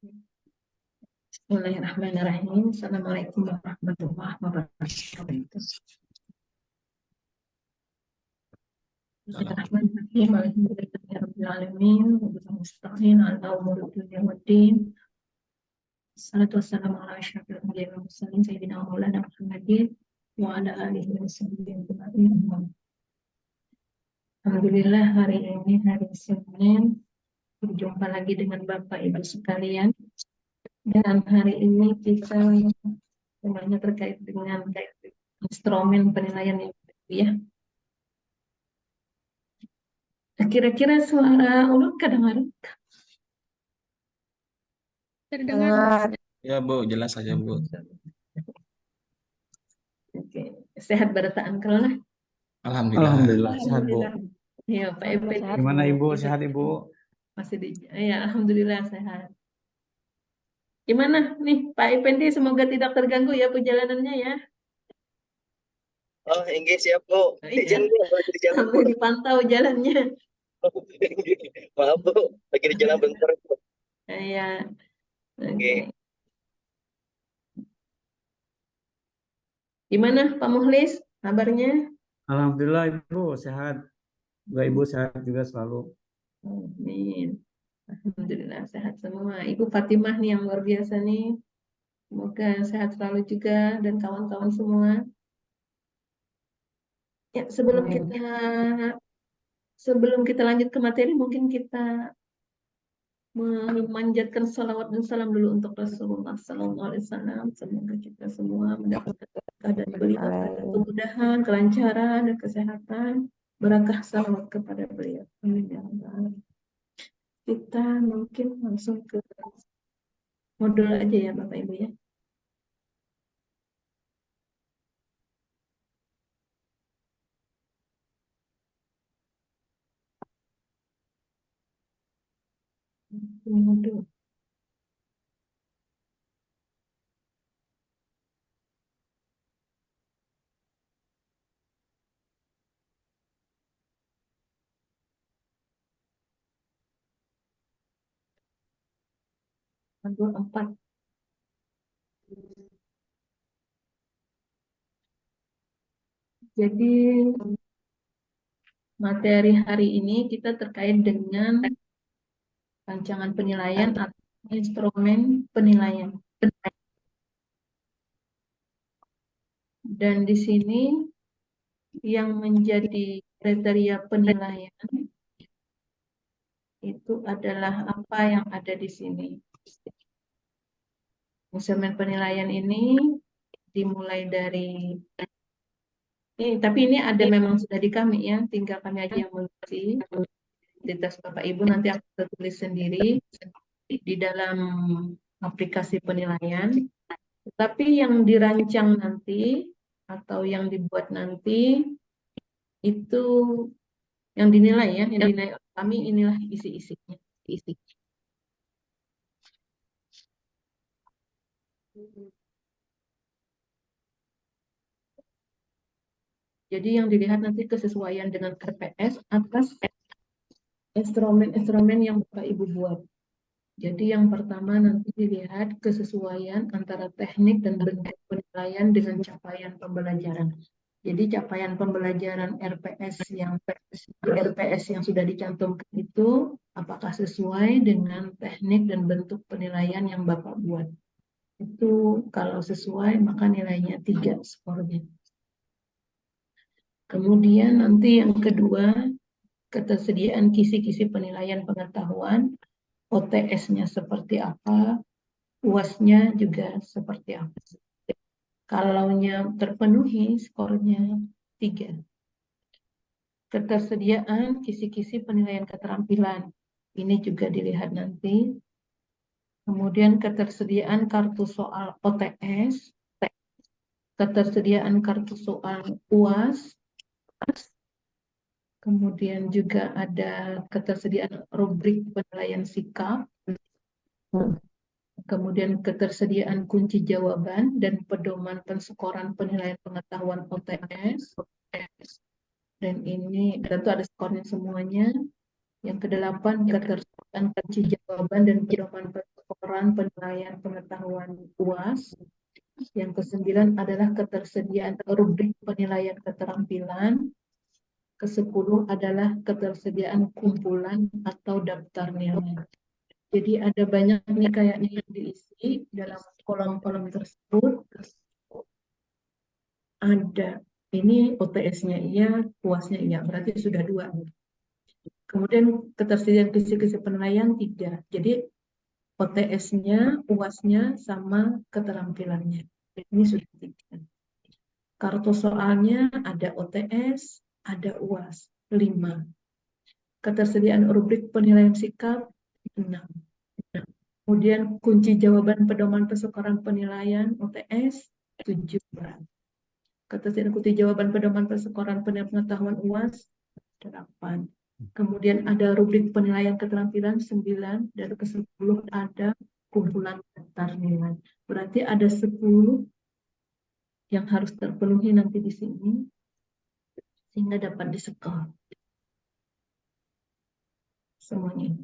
Bismillahirrahmanirrahim. Assalamualaikum warahmatullahi wabarakatuh. Bismillahirrahmanirrahim. Alhamdulillahirabbil alamin. Wabillahi musta'in ala umuri dunya waddin. Wassalatu wassalamu ala asyrofil anbiya'i wal mursalin sayyidina wa maulana Muhammadin wa ala alihi wa sahbihi ajma'in. Alhamdulillah, hari ini hari Senin, berjumpa lagi dengan Bapak Ibu sekalian. Dan hari ini kita semuanya terkait dengan instrumen penilaian yang ya. Kira-kira suara ulun kedengaran? Terdengar. Ya Bu, jelas saja Bu. Oke, sehat barataan kalau Alhamdulillah sehat Bu. Ya, Pak Epe. Gimana Ibu, sehat Ibu? Masih ya, alhamdulillah sehat. Gimana nih Pak Effendi, semoga tidak terganggu ya perjalanannya ya. Oh, enggak siap Bu. Iya. Izin Bu, lagi di jalan Bu. Sambil dipantau jalannya. Maaf Bu, lagi di jalan bentar Bu. Iya. Oke. Gimana Pak Muhlis kabarnya? Alhamdulillah Ibu sehat. Juga Ibu sehat juga selalu. Amin. Alhamdulillah sehat semua. Ibu Fatimah nih yang luar biasa nih. Semoga sehat selalu juga dan kawan-kawan semua. Ya, sebelum kita lanjut ke materi, mungkin kita memanjatkan salawat dan salam dulu untuk Rasulullah SAW. Semoga kita semua mendapatkan berkah dari beliau, kemudahan, kelancaran, dan kesehatan. Berkah salawat kepada beliau. Amin ya Allah. Kita mungkin langsung ke modul aja ya Bapak Ibu ya. Modul. Modul 4. Jadi materi hari ini kita terkait dengan rancangan penilaian atau instrumen penilaian. Dan di sini yang menjadi kriteria penilaian itu adalah apa yang ada di sini. Instrumen penilaian ini dimulai dari tapi ini ada memang sudah di kami ya, tinggal kami aja yang mengisi. Identitas Bapak Ibu nanti akan tertulis sendiri di dalam aplikasi penilaian. Tetapi yang dirancang nanti atau yang dibuat nanti itu yang dinilai ya, yang dinilai oleh kami inilah isi-isinya. Jadi yang dilihat nanti kesesuaian dengan RPS atas instrumen-instrumen yang Bapak Ibu buat. Jadi yang pertama nanti dilihat kesesuaian antara teknik dan bentuk penilaian dengan capaian pembelajaran. Jadi capaian pembelajaran RPS yang sudah dicantumkan itu apakah sesuai dengan teknik dan bentuk penilaian yang Bapak buat. Itu kalau sesuai maka nilainya 3 skornya. Kemudian nanti yang kedua, ketersediaan kisi-kisi penilaian pengetahuan, OTS-nya seperti apa, UAS-nya juga seperti apa. Kalaunya terpenuhi, skornya 3. Ketersediaan kisi-kisi penilaian keterampilan, ini juga dilihat nanti. Kemudian ketersediaan kartu soal OTS, ketersediaan kartu soal UAS, kemudian juga ada ketersediaan rubrik penilaian sikap, kemudian ketersediaan kunci jawaban dan pedoman penskoran penilaian pengetahuan OTS, dan ini tentu ada skornya semuanya. Yang ke-8 ketersediaan kunci jawaban dan pedoman penskoran laporan penilaian pengetahuan UAS. Yang ke-9 adalah ketersediaan rubrik penilaian keterampilan. Ke-10 adalah ketersediaan kumpulan atau daftar nilai. Jadi ada banyak nih kayaknya yang diisi dalam kolom-kolom tersebut. Ada, ini OTS-nya iya, UAS-nya iya, berarti sudah 2. Kemudian ketersediaan kisi-kisi penilaian 3. Jadi OTS-nya, UAS-nya, sama keterampilannya. Ini sudah 3. Kartu soalnya ada OTS, ada UAS, 5. Ketersediaan rubrik penilaian sikap, 6. Kemudian kunci jawaban pedoman persekoran penilaian OTS, 7. Ketersediaan kunci jawaban pedoman persekoran penilaian pengetahuan UAS, 8. Kemudian ada rubrik penilaian keterampilan 9, dan ke-10 ada kumpulan daftar nilai. Berarti ada 10 yang harus terpenuhi nanti di sini sehingga dapat diskor semuanya.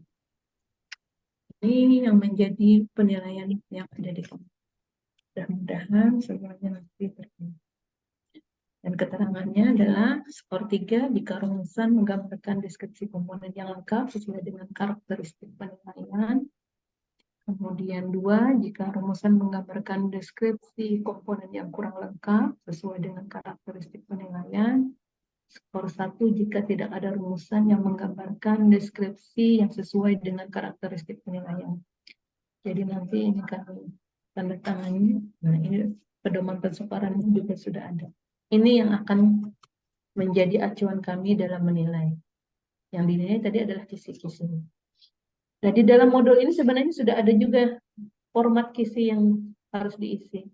Ini yang menjadi penilaian yang ada di sini. Mudah-mudahan semuanya nanti terpenuhi. Dan keterangannya adalah skor 3 jika rumusan menggambarkan deskripsi komponen yang lengkap sesuai dengan karakteristik penilaian. Kemudian 2, jika rumusan menggambarkan deskripsi komponen yang kurang lengkap sesuai dengan karakteristik penilaian. Skor 1 jika tidak ada rumusan yang menggambarkan deskripsi yang sesuai dengan karakteristik penilaian. Jadi nanti ini kami tanda tangani. Nah, ini pedoman persebarannya juga sudah ada. Ini yang akan menjadi acuan kami dalam menilai. Yang dinilai tadi adalah kisi-kisi. Nah, di dalam modul ini sebenarnya sudah ada juga format kisi yang harus diisi.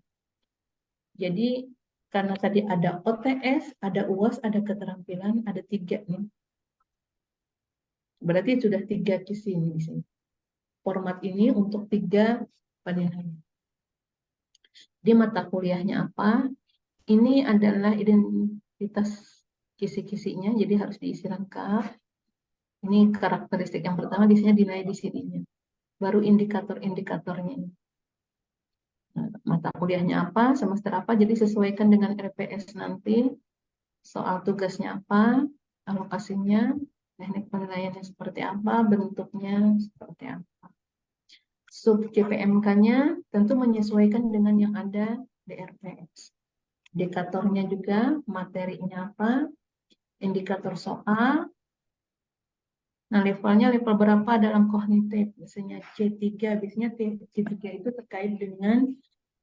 Jadi, karena tadi ada OTS, ada UAS, ada keterampilan, ada 3 nih. Berarti sudah 3 kisi ini di sini. Format ini untuk 3 penilaian. Di mata kuliahnya apa? Ini adalah identitas kisi-kisinya, jadi harus diisi lengkap. Ini karakteristik yang pertama, biasanya dinilai di sininya. Baru indikator-indikatornya. Nah, mata kuliahnya apa, semester apa, jadi sesuaikan dengan RPS nanti. Soal tugasnya apa, alokasinya, teknik penilaiannya seperti apa, bentuknya seperti apa. Sub CPMK-nya tentu menyesuaikan dengan yang ada di RPS. Indikatornya juga, materinya apa, indikator soal. Nah, levelnya level berapa dalam kognitif? Biasanya C3, biasanya C3 itu terkait dengan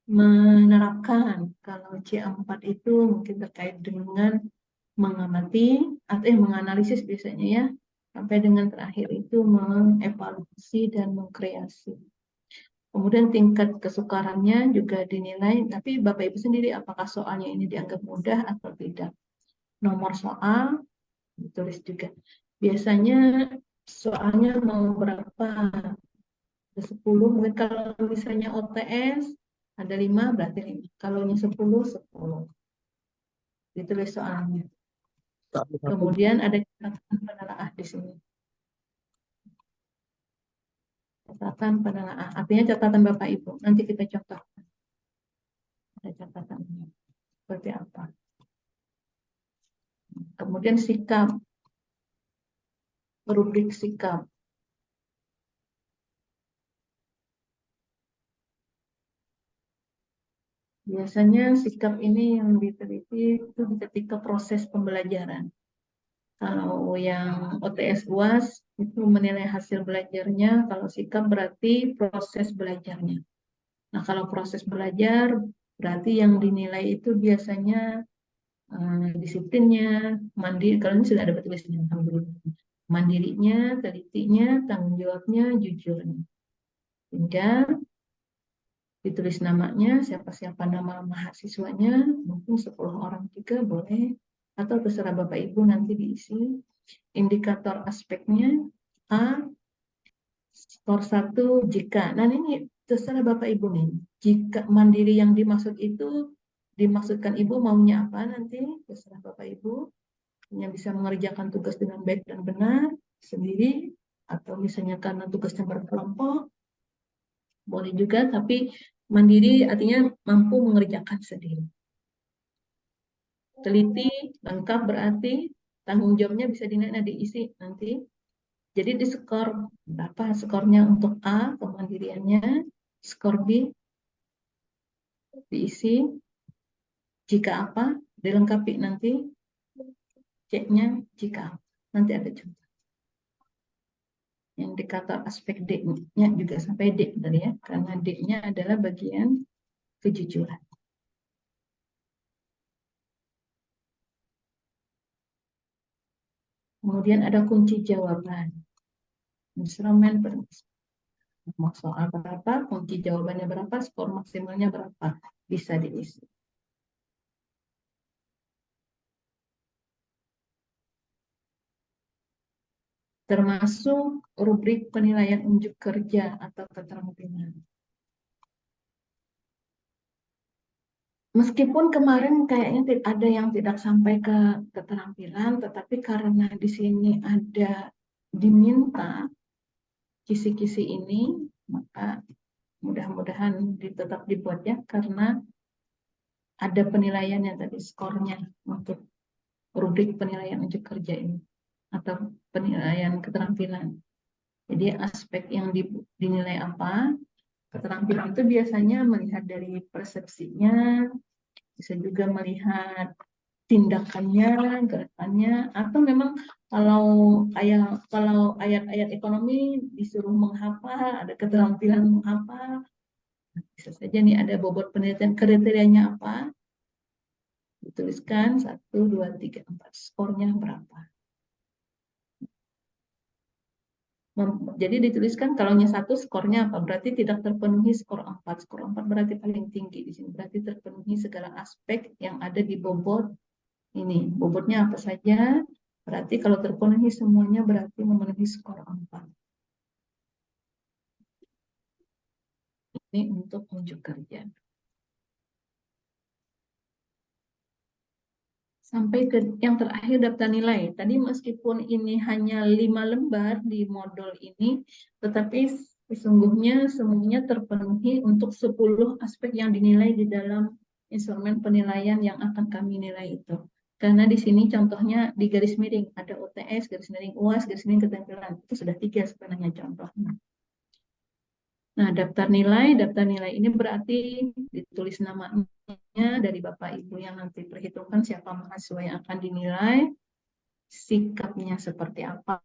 menerapkan. Kalau C4 itu mungkin terkait dengan mengamati atau menganalisis biasanya ya. Sampai dengan terakhir itu mengevaluasi dan mengkreasi. Kemudian tingkat kesukarannya juga dinilai, tapi Bapak Ibu sendiri apakah soalnya ini dianggap mudah atau tidak. Nomor soal ditulis juga. Biasanya soalnya mau berapa? Ada 10, mungkin kalau misalnya OTS ada 5 berarti 5. Kalau 10, 10. Ditulis soalnya. Kemudian ada catatan penelaah di sini. Catatan penelaah, artinya catatan Bapak Ibu. Nanti kita contohkan. Ada catatannya. Seperti apa. Kemudian sikap. Rubrik sikap. Biasanya sikap ini yang diteliti itu ketika proses pembelajaran. Kalau yang OTS UAS itu menilai hasil belajarnya, kalau sikap berarti proses belajarnya. Nah, kalau proses belajar berarti yang dinilai itu biasanya disiplinnya, mandiri. Kalau ini sudah ada tulisnya, mandirinya, telitinya, tanggung jawabnya, jujurnya. Hingga ditulis namanya, siapa-siapa nama mahasiswanya, mungkin 10 orang juga boleh, atau terserah Bapak Ibu nanti diisi. Indikator aspeknya, A, skor 1 jika. Nah ini terserah Bapak Ibu nih, jika mandiri yang dimaksud itu, dimaksudkan Ibu maunya apa nanti, terserah Bapak Ibu, yang bisa mengerjakan tugas dengan baik dan benar, sendiri, atau misalnya karena tugasnya berkelompok, Boleh juga, tapi mandiri artinya mampu mengerjakan sendiri. Teliti, lengkap berarti tanggung jawabnya bisa diisi nanti. Jadi di skor berapa skornya untuk A, kemandiriannya, skor B diisi, jika apa, dilengkapi nanti, C-nya jika apa. Nanti ada contoh. Indikator aspek D-nya juga sampai D tadi ya, karena D-nya adalah bagian kejujuran. Kemudian ada kunci jawaban. Instrumen mau soal berapa, kunci jawabannya berapa, skor maksimalnya berapa, bisa diisi. Termasuk rubrik penilaian unjuk kerja atau keterampilan. Meskipun kemarin kayaknya ada yang tidak sampai ke keterampilan, tetapi karena di sini ada diminta kisi-kisi ini, maka mudah-mudahan tetap dibuat ya, karena ada penilaiannya tadi, skornya untuk rubrik penilaian unjuk kerja ini, atau penilaian keterampilan. Jadi aspek yang dinilai apa, keterampilan itu biasanya melihat dari persepsinya, bisa juga melihat tindakannya, gerakannya, atau memang kalau ayat-ayat ekonomi disuruh menghafal, ada keterampilan menghafal, bisa saja nih ada bobot penelitian, kriterianya apa, dituliskan 1, 2, 3, 4, skornya berapa. Jadi dituliskan kalaunya 1 skornya apa, berarti tidak terpenuhi skor 4. Skor 4 berarti paling tinggi di sini, berarti terpenuhi segala aspek yang ada di bobot ini. Bobotnya apa saja, berarti kalau terpenuhi semuanya berarti memenuhi skor 4. Ini untuk unjuk kerja. Sampai ke yang terakhir, daftar nilai. Tadi meskipun ini hanya 5 lembar di modul ini, tetapi sesungguhnya semuanya terpenuhi untuk 10 aspek yang dinilai di dalam instrumen penilaian yang akan kami nilai itu. Karena di sini contohnya di garis miring, ada UTS, garis miring UAS, garis miring keterampilan. Itu sudah 3 sebenarnya contohnya. Nah, daftar nilai ini berarti ditulis namanya dari Bapak Ibu yang nanti perhitungkan siapa mahasiswa yang akan dinilai, sikapnya seperti apa,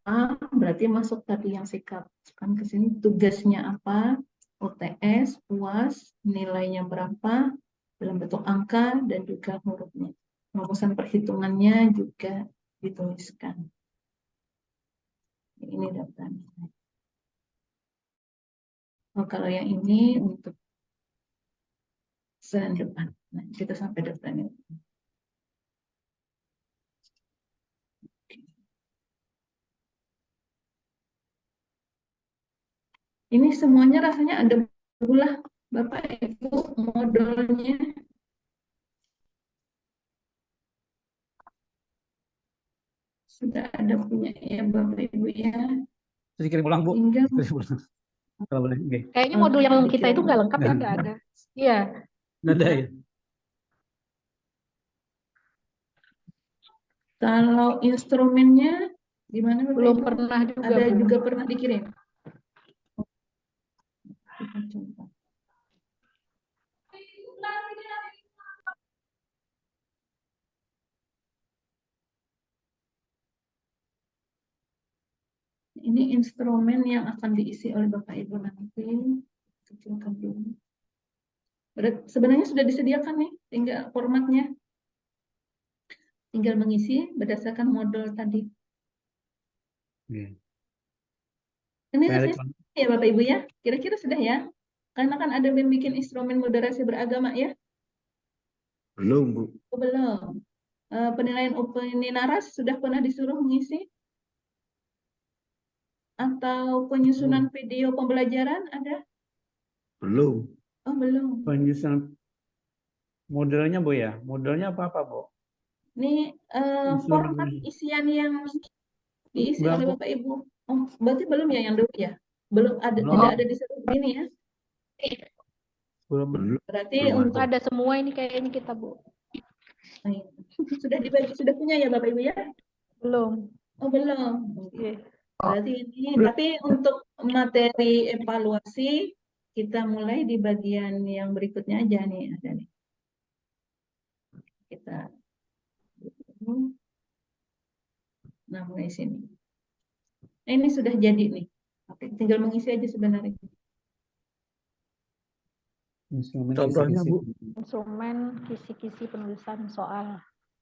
berarti masuk tadi yang sikap, kan ke sini tugasnya apa, UTS, UAS, nilainya berapa, dalam bentuk angka dan juga hurufnya. Rumusan perhitungannya juga dituliskan. Ini daftar nilai. Oh, kalau yang ini untuk selain depan. Nah, kita sampai daftarnya. Ini semuanya rasanya ada bulah Bapak Ibu modelnya. Sudah ada punya ya Bapak Ibu ya. Terus dikirim ulang, Bu. Tinggal Kalau boleh. Okay. Kayaknya modul yang kita itu nggak lengkap ya, nggak ada. Iya. Nggak ada ya? kalau instrumennya gimana Bapak Belum Ibu? pernah juga, Ada Bu. juga pernah dikirim. Kita coba. Ini instrumen yang akan diisi oleh Bapak Ibu nanti. Kecilkan dulu. Sebenarnya sudah disediakan nih, tinggal formatnya. Tinggal mengisi berdasarkan model tadi. Yeah. Ini rasanya ya Bapak Ibu ya, kira-kira sudah ya? Karena kan ada yang bikin instrumen moderasi beragama ya? Belum, Bu. Oh, belum. Penilaian opini naras sudah pernah disuruh mengisi? Atau penyusunan video pembelajaran ada? Belum. Oh, belum. Penyusunan modelnya, Bu ya? Modelnya apa, Bu? Ini format isian yang diisi oleh Bapak Ibu. Oh, berarti belum ya yang dulu ya? Belum ada, tidak ada di seluruh ini ya? Belum. Berarti Belum untuk Ada semua ini kayaknya kita, Bu. sudah dibagi, sudah punya ya Bapak Ibu ya? Belum. Oh belum. Iya. Berarti ini, tapi untuk materi evaluasi kita mulai di bagian yang berikutnya aja nih, ada nih. Kita, nah mulai sini. Nah, ini sudah jadi nih. Oke, tinggal mengisi aja sebenarnya. Instrumen Contohnya, kisi-kisi. Bu. Instrumen kisi-kisi penulisan soal.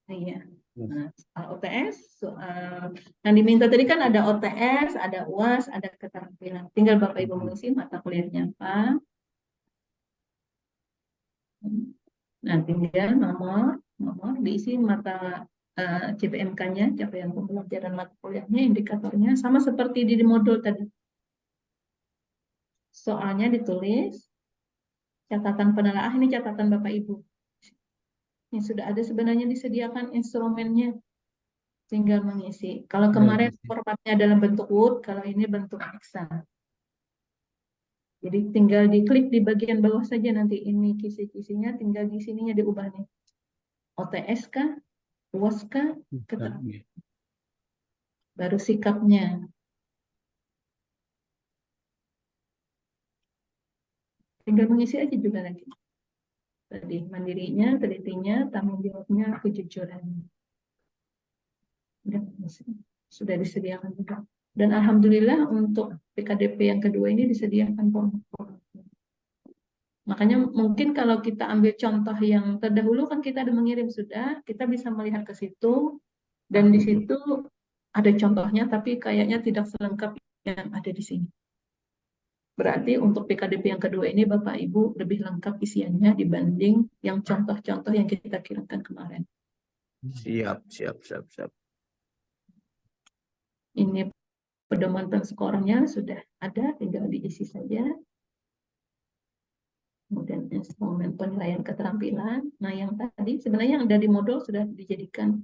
Iya. Yes. Nah, soal OTS, soal yang diminta tadi kan ada OTS, ada UAS, ada keterampilan. Tinggal Bapak Ibu mengisi mata kuliahnya apa. Nah, tinggal nomor diisi mata CPMK-nya, capaian pembelajaran mata kuliahnya, indikatornya sama seperti di modul tadi. Soalnya ditulis, catatan penelaah ini catatan Bapak Ibu. Ini sudah ada sebenarnya disediakan instrumennya, tinggal mengisi. Kalau kemarin formatnya dalam bentuk Word, kalau ini bentuk Excel. Jadi tinggal diklik di bagian bawah saja nanti ini kisi-kisinya, tinggal di sininya diubah nih. OTS kah? UAS kah? Keterampilan. Baru sikapnya. Tinggal mengisi aja juga lagi. Tadi mandirinya, telitinya, tanggung jawabnya, kejujurannya. Sudah disediakan juga. Dan alhamdulillah untuk PKDP yang kedua ini disediakan format. Makanya mungkin kalau kita ambil contoh yang terdahulu kan kita ada mengirim sudah, kita bisa melihat ke situ dan di situ ada contohnya tapi kayaknya tidak selengkap yang ada di sini. Berarti untuk PKDP yang kedua ini Bapak Ibu lebih lengkap isiannya dibanding yang contoh-contoh yang kita kirimkan kemarin. Siap. Ini pedoman penskornya sudah ada, tinggal diisi saja. Kemudian instrumen penilaian keterampilan. Nah, yang tadi sebenarnya yang ada di modul sudah dijadikan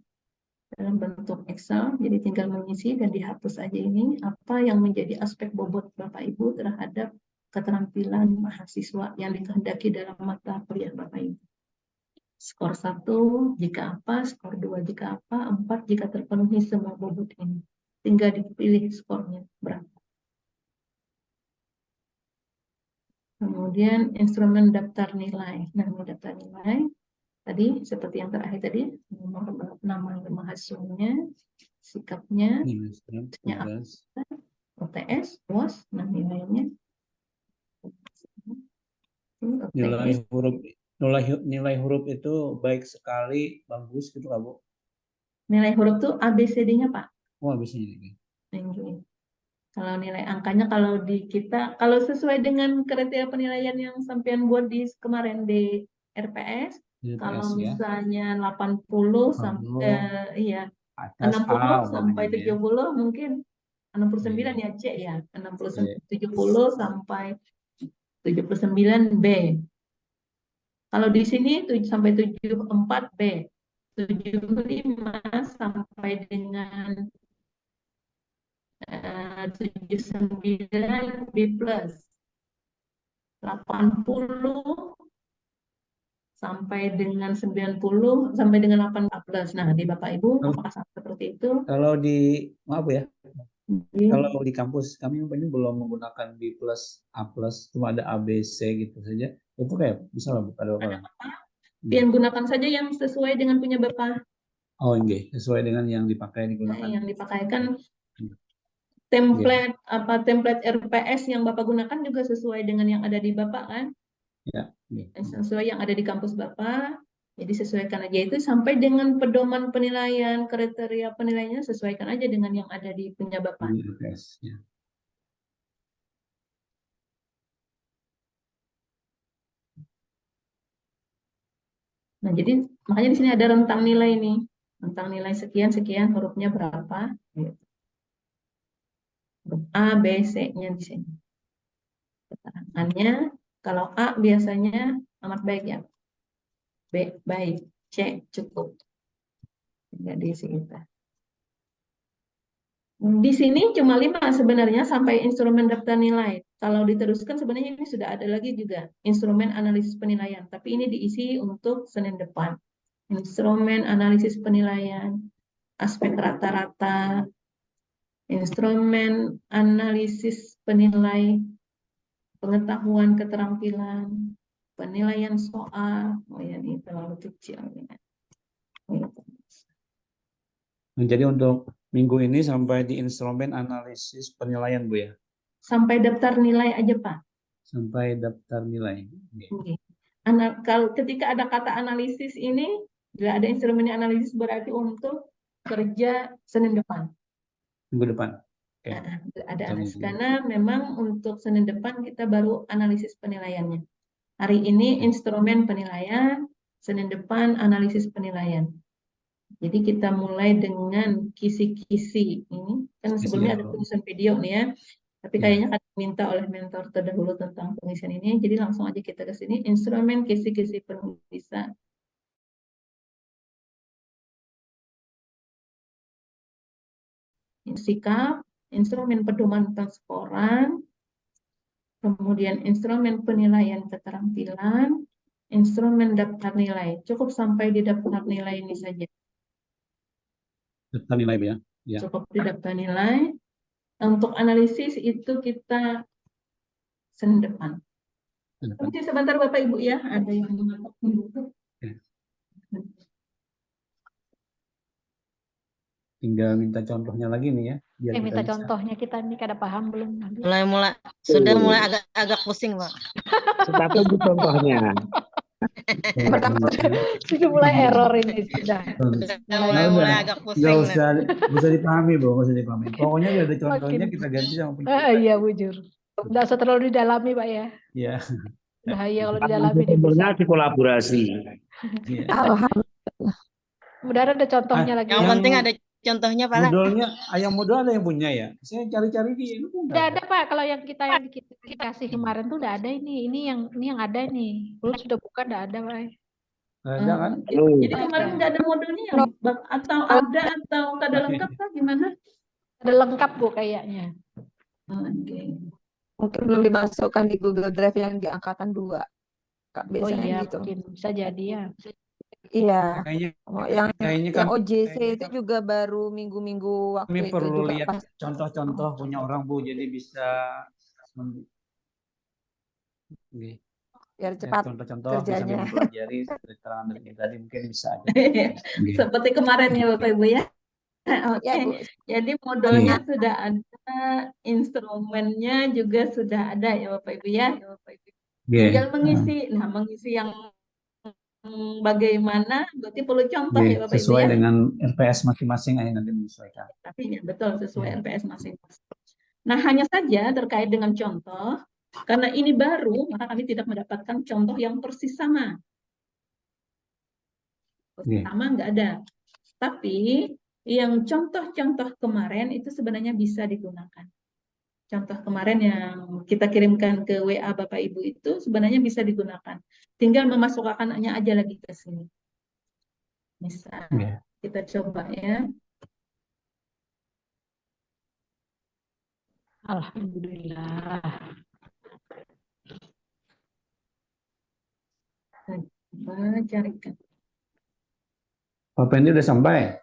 dalam bentuk Excel, jadi tinggal mengisi dan dihapus aja ini apa yang menjadi aspek bobot Bapak Ibu terhadap keterampilan mahasiswa yang dikehendaki dalam mata kuliah Bapak Ibu. Skor 1 jika apa, skor 2 jika apa, 4 jika terpenuhi semua bobot ini. Tinggal dipilih skornya berapa. Kemudian instrumen daftar nilai. Nah, ini daftar nilai. Tadi seperti yang terakhir tadi, nama mahasiswanya, sikapnya, OTS, UAS, nah nilainya. Nilai huruf itu baik sekali, bagus gitu Kak Bu. Nilai huruf tuh ABCD-nya Pak. Oh, bisa ini. Kalau nilai angkanya kalau di kita, kalau sesuai dengan kriteria penilaian yang sampean buat di kemarin di RPS, kalau misalnya 80 sampai 60 sampai 70 mungkin 69 ya C ya, 70 sampai 79 B. Kalau di sini 7 sampai 74 B, 75 sampai dengan 79 B+, 80 sampai dengan 90 sampai dengan 18. Nah, di Bapak Ibu apakah seperti itu? Kalau di maaf ya. Kalau di kampus kami ini belum menggunakan B+, A+, cuma ada A, B, C gitu saja. Itu kayak bisa lah buka Bapak. Yang gunakan saja yang sesuai dengan punya Bapak. Oh, enggak, sesuai dengan yang dipakai digunakan. Yang dipakai kan template template RPS yang Bapak gunakan juga sesuai dengan yang ada di Bapak kan? Ya. Sesuai yang ada di kampus Bapak. Jadi sesuaikan aja itu sampai dengan pedoman penilaian, kriteria penilaiannya sesuaikan aja dengan yang ada di punya Bapak. Ya. Nah, jadi makanya di sini ada rentang nilai nih. Rentang nilai sekian hurufnya berapa? Huruf A, B, C-nya di sini. Keterangannya kalau A biasanya amat baik ya. B baik, C cukup. Enggak diisi kita. Di sini cuma 5 sebenarnya sampai instrumen daftar nilai. Kalau diteruskan sebenarnya ini sudah ada lagi juga instrumen analisis penilaian, tapi ini diisi untuk Senin depan. Instrumen analisis penilaian, aspek rata-rata, instrumen analisis penilai pengetahuan keterampilan, penilaian soal. Oh ya, ini terlalu kecil. Ya. Jadi untuk minggu ini sampai di instrumen analisis penilaian, Bu ya? Sampai daftar nilai aja, Pak. Sampai daftar nilai. Oke. Kalau ketika ada kata analisis ini, bila ada instrumen analisis berarti untuk kerja Senin depan. Minggu depan. Oke. Ada analisis karena memang untuk Senin depan kita baru analisis penilaiannya. Hari ini instrumen penilaian, Senin depan analisis penilaian. Jadi kita mulai dengan kisi-kisi ini. Kan sebelumnya ada tulisan video nih ya. Tapi kayaknya akan diminta oleh mentor terdahulu tentang pengisian ini. Jadi langsung aja kita ke sini. Instrumen kisi-kisi penulisan. Sikap, instrumen pedoman penskoran, kemudian instrumen penilaian keterampilan, instrumen daftar nilai. Cukup sampai di daftar nilai ini saja. Daftar nilai, Bu ya? Ya. Cukup di daftar nilai. Untuk analisis itu kita Senin depan. Nanti sebentar Bapak Ibu ya, ada yang mengatakan dulu. Tinggal minta contohnya lagi nih ya. Biar kita Minta bisa. contohnya kita nih kada paham belum? Sudah mulai agak pusing, Pak. Sudah tunggu contohnya. Sudah mulai error ini sudah. Mulai agak pusing. Nggak usah dipahami, Bu. Nggak usah dipahami. Pokoknya biar ada contohnya kita ganti sama pencipta. Iya, bujur. Nggak usah terlalu didalami, Pak ya. Iya. Bahaya kalau didalami dia bisa. Sebenarnya kolaborasi. Iya. Mudah-mudahan ada contohnya lagi. Yang penting ada contohnya, Pak. Ayam modal ada yang punya ya? Saya cari-cari di Udah ada Pak, kalau yang kita dikasih kemarin tuh udah ada ini yang ada nih. Belum sudah buka udah ada Pak. Ada kan? Jadi kemarin nggak ada modulnya ya? Atau ada atau kada lengkap kah gimana? Ada lengkap Bu kayaknya. Oke. Mungkin belum dimasukkan di Google Drive yang di angkatan 2. Kak, Oh biasanya iya, gitu. mungkin bisa jadi ya. Iya. Kayaknya Yang OJC itu juga baru minggu-minggu waktu kami itu perlu juga lihat pas. contoh-contoh punya orang, Bu, jadi bisa Biar cepat contoh-contoh bisa kerjanya. mempelajari keterangan dari kita tadi mungkin bisa aja. Seperti kemarin ya Bapak Ibu ya. Oke. Ya, Bu. Jadi modulnya sudah ada, instrumennya juga sudah ada ya Bapak Ibu ya. Tinggal mengisi. Nah, mengisi yang bagaimana berarti perlu contoh ya Bapak Ibu sesuai ya. dengan RPS masing-masing aja nanti menyesuaikan. Tapi ya betul sesuai RPS masing-masing. Nah, hanya saja terkait dengan contoh, karena ini baru, maka kami tidak mendapatkan contoh yang persis sama. Persis sama nggak ada. Tapi yang contoh-contoh kemarin itu sebenarnya bisa digunakan. Contoh kemarin yang kita kirimkan ke WA Bapak Ibu itu sebenarnya bisa digunakan. Tinggal memasukkannya aja lagi ke sini. Misal kita coba ya. Alhamdulillah. Coba carikan. Pak Pendi udah sampai?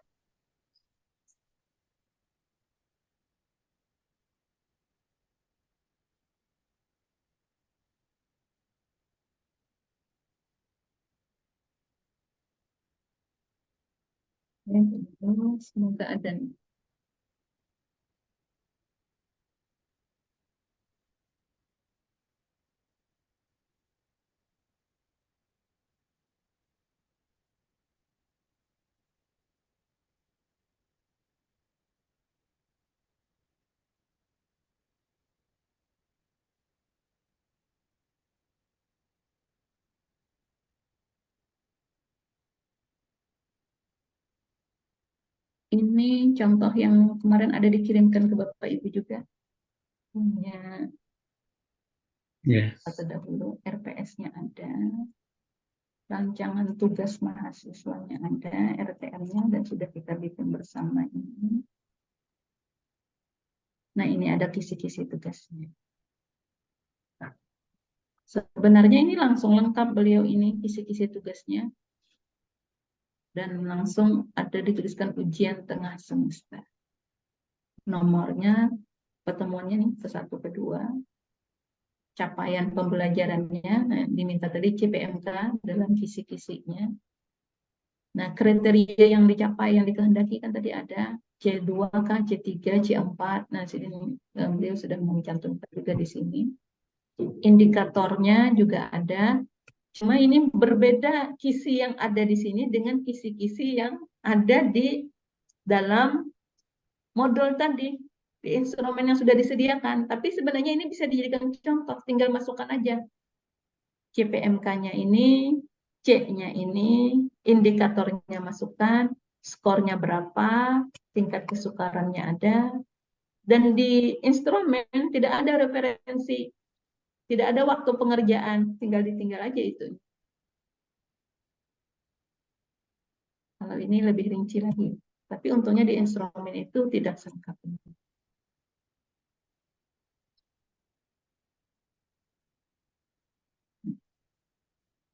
Semoga ada. Ini contoh yang kemarin ada dikirimkan ke Bapak Ibu juga. Punya terdahulu, RPS-nya ada, rancangan tugas mahasiswanya ada, RTM-nya dan sudah kita bikin bersama ini. Nah, ini ada kisi-kisi tugasnya. Nah, sebenarnya ini langsung lengkap beliau ini kisi-kisi tugasnya. Dan langsung ada dituliskan ujian tengah semester. Nomornya, pertemuannya nih, ke-1, ke-2. Capaian pembelajarannya, nah, diminta tadi CPMK dalam kisi-kisinya. Nah, kriteria yang dicapai, yang dikehendaki kan tadi ada C2 kah, C3, C4. Nah, sini beliau sudah mencantumkan juga di sini. Indikatornya juga ada. Cuma ini berbeda kisi yang ada di sini dengan kisi-kisi yang ada di dalam modul tadi, di instrumen yang sudah disediakan. Tapi sebenarnya ini bisa dijadikan contoh, tinggal masukkan aja. CPMK-nya ini, C-nya ini, indikatornya masukkan, skornya berapa, tingkat kesukarannya ada, dan di instrumen tidak ada referensi, tidak ada waktu pengerjaan, tinggal ditinggal aja itu. Kalau ini lebih rinci lagi. Tapi untungnya di instrumen itu tidak selengkap ini.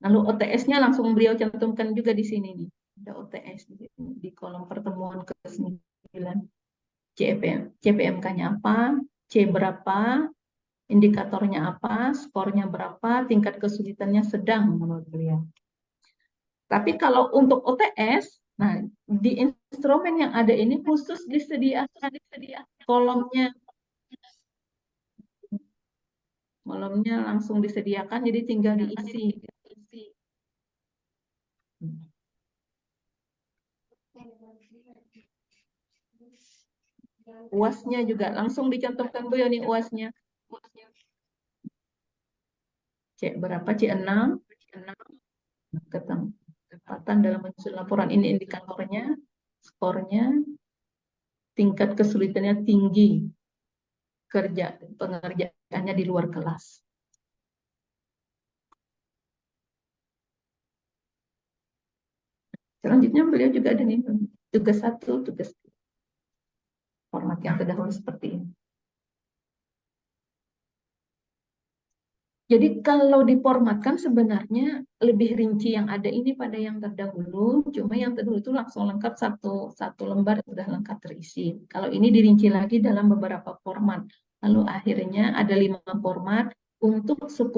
Lalu OTS-nya langsung beliau cantumkan juga di sini nih. Ada OTS di kolom pertemuan ke-9. CPMK-nya apa, C berapa, indikatornya apa, skornya berapa, tingkat kesulitannya sedang menurut beliau. Tapi kalau untuk OTS, nah di instrumen yang ada ini khusus disediakan kolomnya langsung disediakan, jadi tinggal diisi. UAS-nya juga langsung dicantumkan beliau nih UAS-nya. C berapa? C6. Ketempatan dalam menyusun laporan, ini indikatornya, skornya, tingkat kesulitannya tinggi, pengerjaannya di luar kelas. Selanjutnya beliau juga ada nih tugas 1, tugas 2. Format yang terdahulu seperti ini. Jadi kalau diformatkan sebenarnya lebih rinci yang ada ini pada yang terdahulu, cuma yang terdahulu itu langsung lengkap satu lembar sudah lengkap terisi. Kalau ini dirinci lagi dalam beberapa format. Lalu akhirnya ada 5 format untuk 10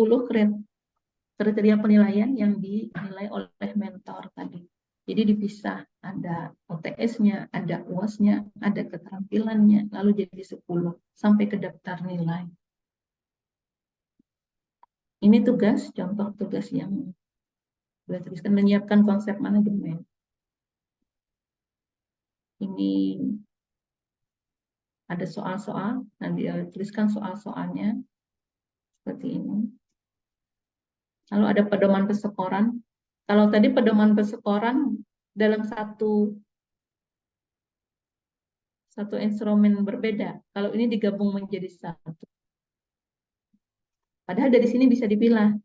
kriteria penilaian yang dinilai oleh mentor tadi. Jadi dipisah, ada OTS-nya, ada UAS-nya, ada keterampilannya, lalu jadi 10 sampai ke daftar nilai. Ini tugas, contoh tugas yang sudah tuliskan, menyiapkan konsep manajemen. Ini ada soal-soal, dan dia tuliskan soal-soalnya seperti ini. Lalu ada pedoman persekoran. Kalau tadi pedoman persekoran dalam satu instrumen berbeda, kalau ini digabung menjadi satu. Padahal dari sini bisa dipilah.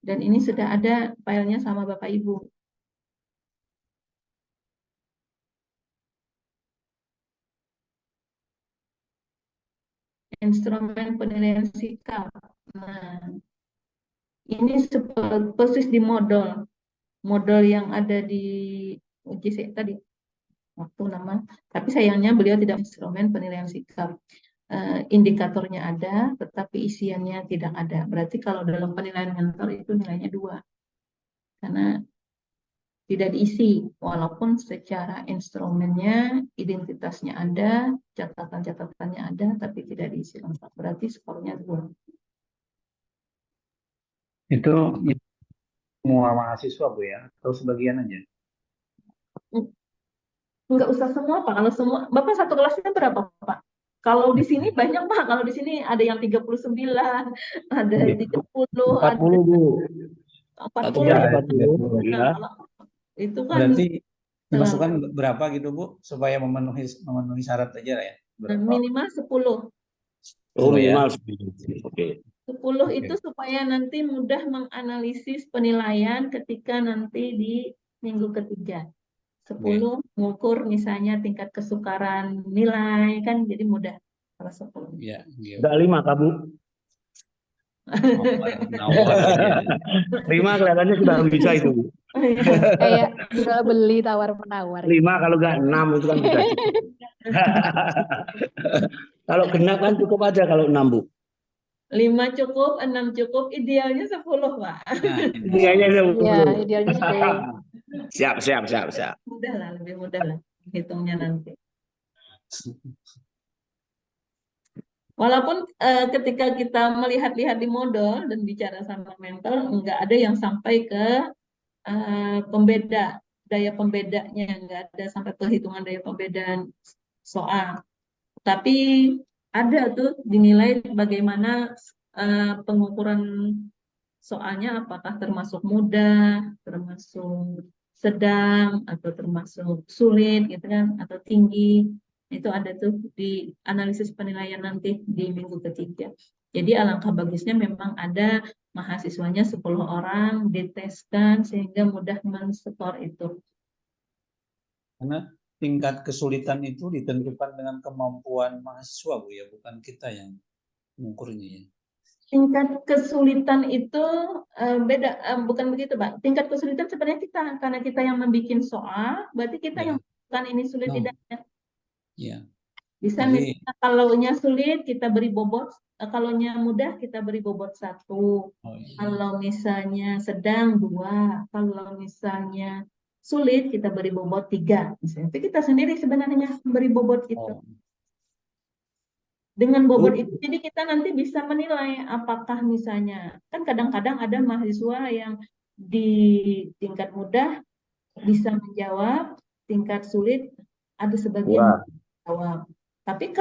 Dan ini sudah ada filenya sama Bapak Ibu. Instrumen penilaian sikap. Nah, ini persis di model yang ada di UJC tadi. Waktu nama. Tapi sayangnya beliau tidak instrumen penilaian sikap. Indikatornya ada, tetapi isiannya tidak ada. Berarti kalau dalam penilaian mentor itu nilainya 2. Karena tidak diisi, walaupun secara instrumennya, identitasnya ada, catatan-catatannya ada, tapi tidak diisi lengkap. Berarti skornya 2. Itu semua mahasiswa, Bu, ya? Atau sebagian aja? Enggak usah semua, Pak. Kalau semua, Bapak satu kelasnya berapa, Pak? Kalau di sini banyak, Pak. Kalau di sini ada yang 39, ada 30, 40, Bu. 40. Ya, 40. ya. Nah, itu kan Berarti dimasukkan berapa gitu, Bu? Supaya memenuhi syarat aja ya? Berapa? minimal 10. Oh, Ya. minimal. Oke. 10 itu supaya nanti mudah menganalisis penilaian ketika nanti di minggu ketiga. 10 mengukur misalnya tingkat kesukaran nilai kan jadi mudah kalau 10. Ya, gitu. Udah 5 kamu. Nawar ini ya. 5 kelihatannya sudah bisa itu, Bu. Kayak jual beli tawar menawar. 5 kalau nggak 6 itu kan sudah cukup. Kalau genap kan cukup aja kalau 6, Bu. 5 cukup, 6 cukup, idealnya 10, Pak. Nah, ini. Idealnya Iya, 10. idealnya 10. Siap. Mudah lah, lebih mudah lah hitungnya nanti. Walaupun ketika kita melihat-lihat di modal dan bicara sama mental, nggak ada yang sampai ke pembeda, daya pembedanya, nggak ada sampai perhitungan daya pembedaan soal. Tapi ada tuh dinilai bagaimana pengukuran soalnya, apakah termasuk mudah, termasuk sedang, atau termasuk sulit gitu kan, atau tinggi. Itu ada tuh di analisis penilaian nanti di minggu ketiga. Jadi alangkah bagusnya memang ada mahasiswanya 10 orang diteskan sehingga mudah men-skor itu. Karena tingkat kesulitan itu ditentukan dengan kemampuan mahasiswa, Bu, ya, bukan kita yang mengukurnya ya. Tingkat kesulitan itu beda, bukan begitu, Pak. Tingkat kesulitan sebenarnya kita, karena kita yang membuat soal, berarti kita yang menentukan ini sulit tidaknya. Iya. Bisa Jadi, misalnya kalaunya sulit kita beri bobot, kalaunya mudah kita beri bobot 1. Kalau misalnya sedang 2, kalau misalnya sulit kita beri bobot 3. Misalnya. Itu kita sendiri sebenarnya beri bobot itu. Dengan bobot itu, jadi kita nanti bisa menilai apakah misalnya, kan kadang-kadang ada mahasiswa yang di tingkat mudah bisa menjawab, tingkat sulit ada sebagian jawab. Tapi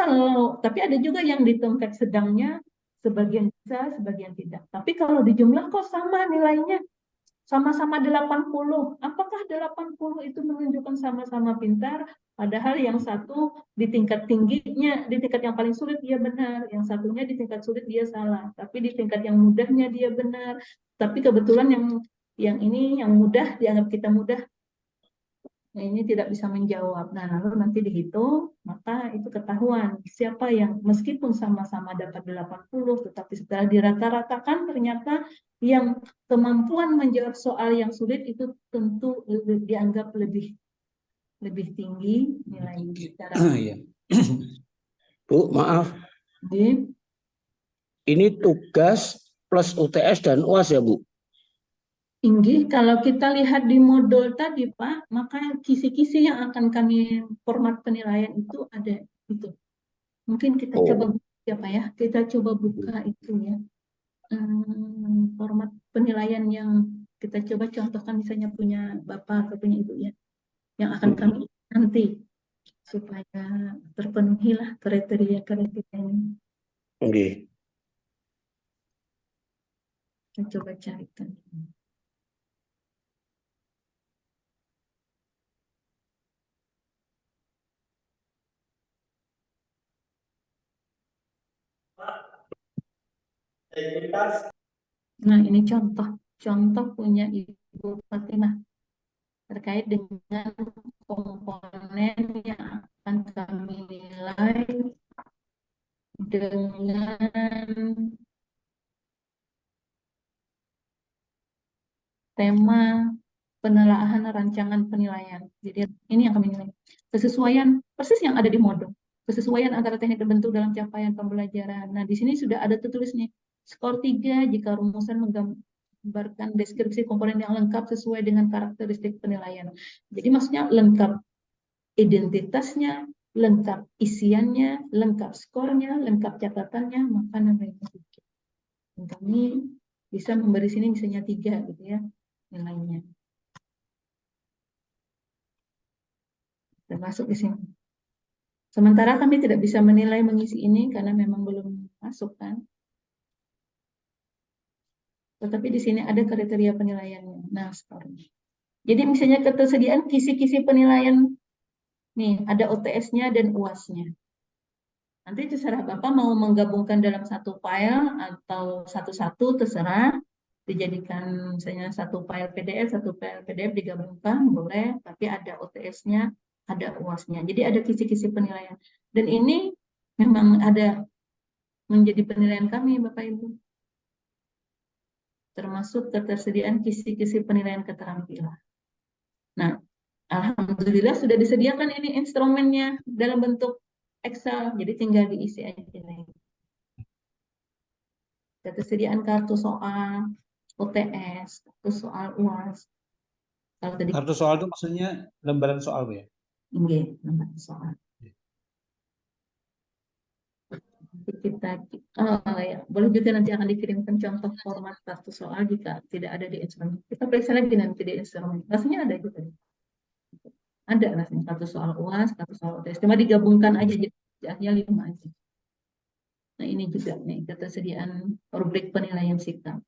ada juga yang di tingkat sedangnya sebagian bisa, sebagian tidak. Tapi kalau dijumlah kok sama nilainya, sama-sama 80. Apakah 80 itu menunjukkan sama-sama pintar? Padahal yang satu di tingkat tingginya, di tingkat yang paling sulit dia benar, yang satunya di tingkat sulit dia salah. Tapi di tingkat yang mudahnya dia benar. Tapi kebetulan yang ini yang mudah dianggap kita mudah, ini tidak bisa menjawab. Nah, lalu nanti dihitung, maka itu ketahuan siapa yang meskipun sama-sama dapat 80, tetapi setelah dirata-ratakan ternyata yang kemampuan menjawab soal yang sulit itu tentu dianggap lebih tinggi nilainya secara. Bu, maaf. Ini tugas plus UTS dan UAS ya, Bu? Tinggi, kalau kita lihat di modul tadi, Pak, maka kisi-kisi yang akan kami format penilaian itu ada itu. Mungkin kita coba buka, Pak ya, kita coba buka itu ya. Format penilaian yang kita coba contohkan misalnya punya Bapak atau punya Ibu ya, yang akan kami nanti supaya terpenuhilah kriteria ini. Oke. Kita coba carikan. Nah, ini contoh punya Ibu Fatimah terkait dengan komponen yang akan kami nilai dengan tema penelaahan rancangan penilaian. Jadi ini yang kami nilai. Kesesuaian persis yang ada di modul. Kesesuaian antara teknik terbentuk dalam capaian pembelajaran. Nah, di sini sudah ada tertulis nih, skor 3 jika rumusan menggambarkan deskripsi komponen yang lengkap sesuai dengan karakteristik penilaian. Jadi maksudnya lengkap identitasnya, lengkap isiannya, lengkap skornya, lengkap catatannya, maka namanya 3. Dan kami bisa memberi sini misalnya 3 gitu ya nilainya. Termasuk di sini. Sementara kami tidak bisa menilai mengisi ini karena memang belum masuk kan. Tetapi di sini ada kriteria penilaiannya. Nah, skornya. Jadi misalnya ketersediaan kisi-kisi penilaian, nih ada OTS-nya dan UAS-nya. Nanti terserah Bapak mau menggabungkan dalam satu file atau satu-satu terserah. dijadikan misalnya satu file PDF digabungkan boleh, tapi ada UTS-nya, ada UAS-nya. Jadi ada kisi-kisi penilaian. Dan ini memang ada menjadi penilaian kami, Bapak Ibu. Termasuk ketersediaan kisi-kisi penilaian keterampilan. Nah, alhamdulillah sudah disediakan ini instrumennya dalam bentuk Excel, jadi tinggal diisi aja. Ketersediaan kartu soal UTS, kartu soal UAS. Kalau tadi Kartu soal itu maksudnya lembaran soal, Bu ya? enggak, lembaran soal. Kita ya, boleh juga nanti akan dikirimkan contoh format kartu soal jika tidak ada di instrumen. Kita periksa lagi nanti di instrumen. Rasanya ada juga. Ada rasanya kartu soal UAS, kartu soal UTS. Cuma digabungkan aja jadi 5 aja. Nah, ini juga nih ketersediaan rubrik penilaian sikap.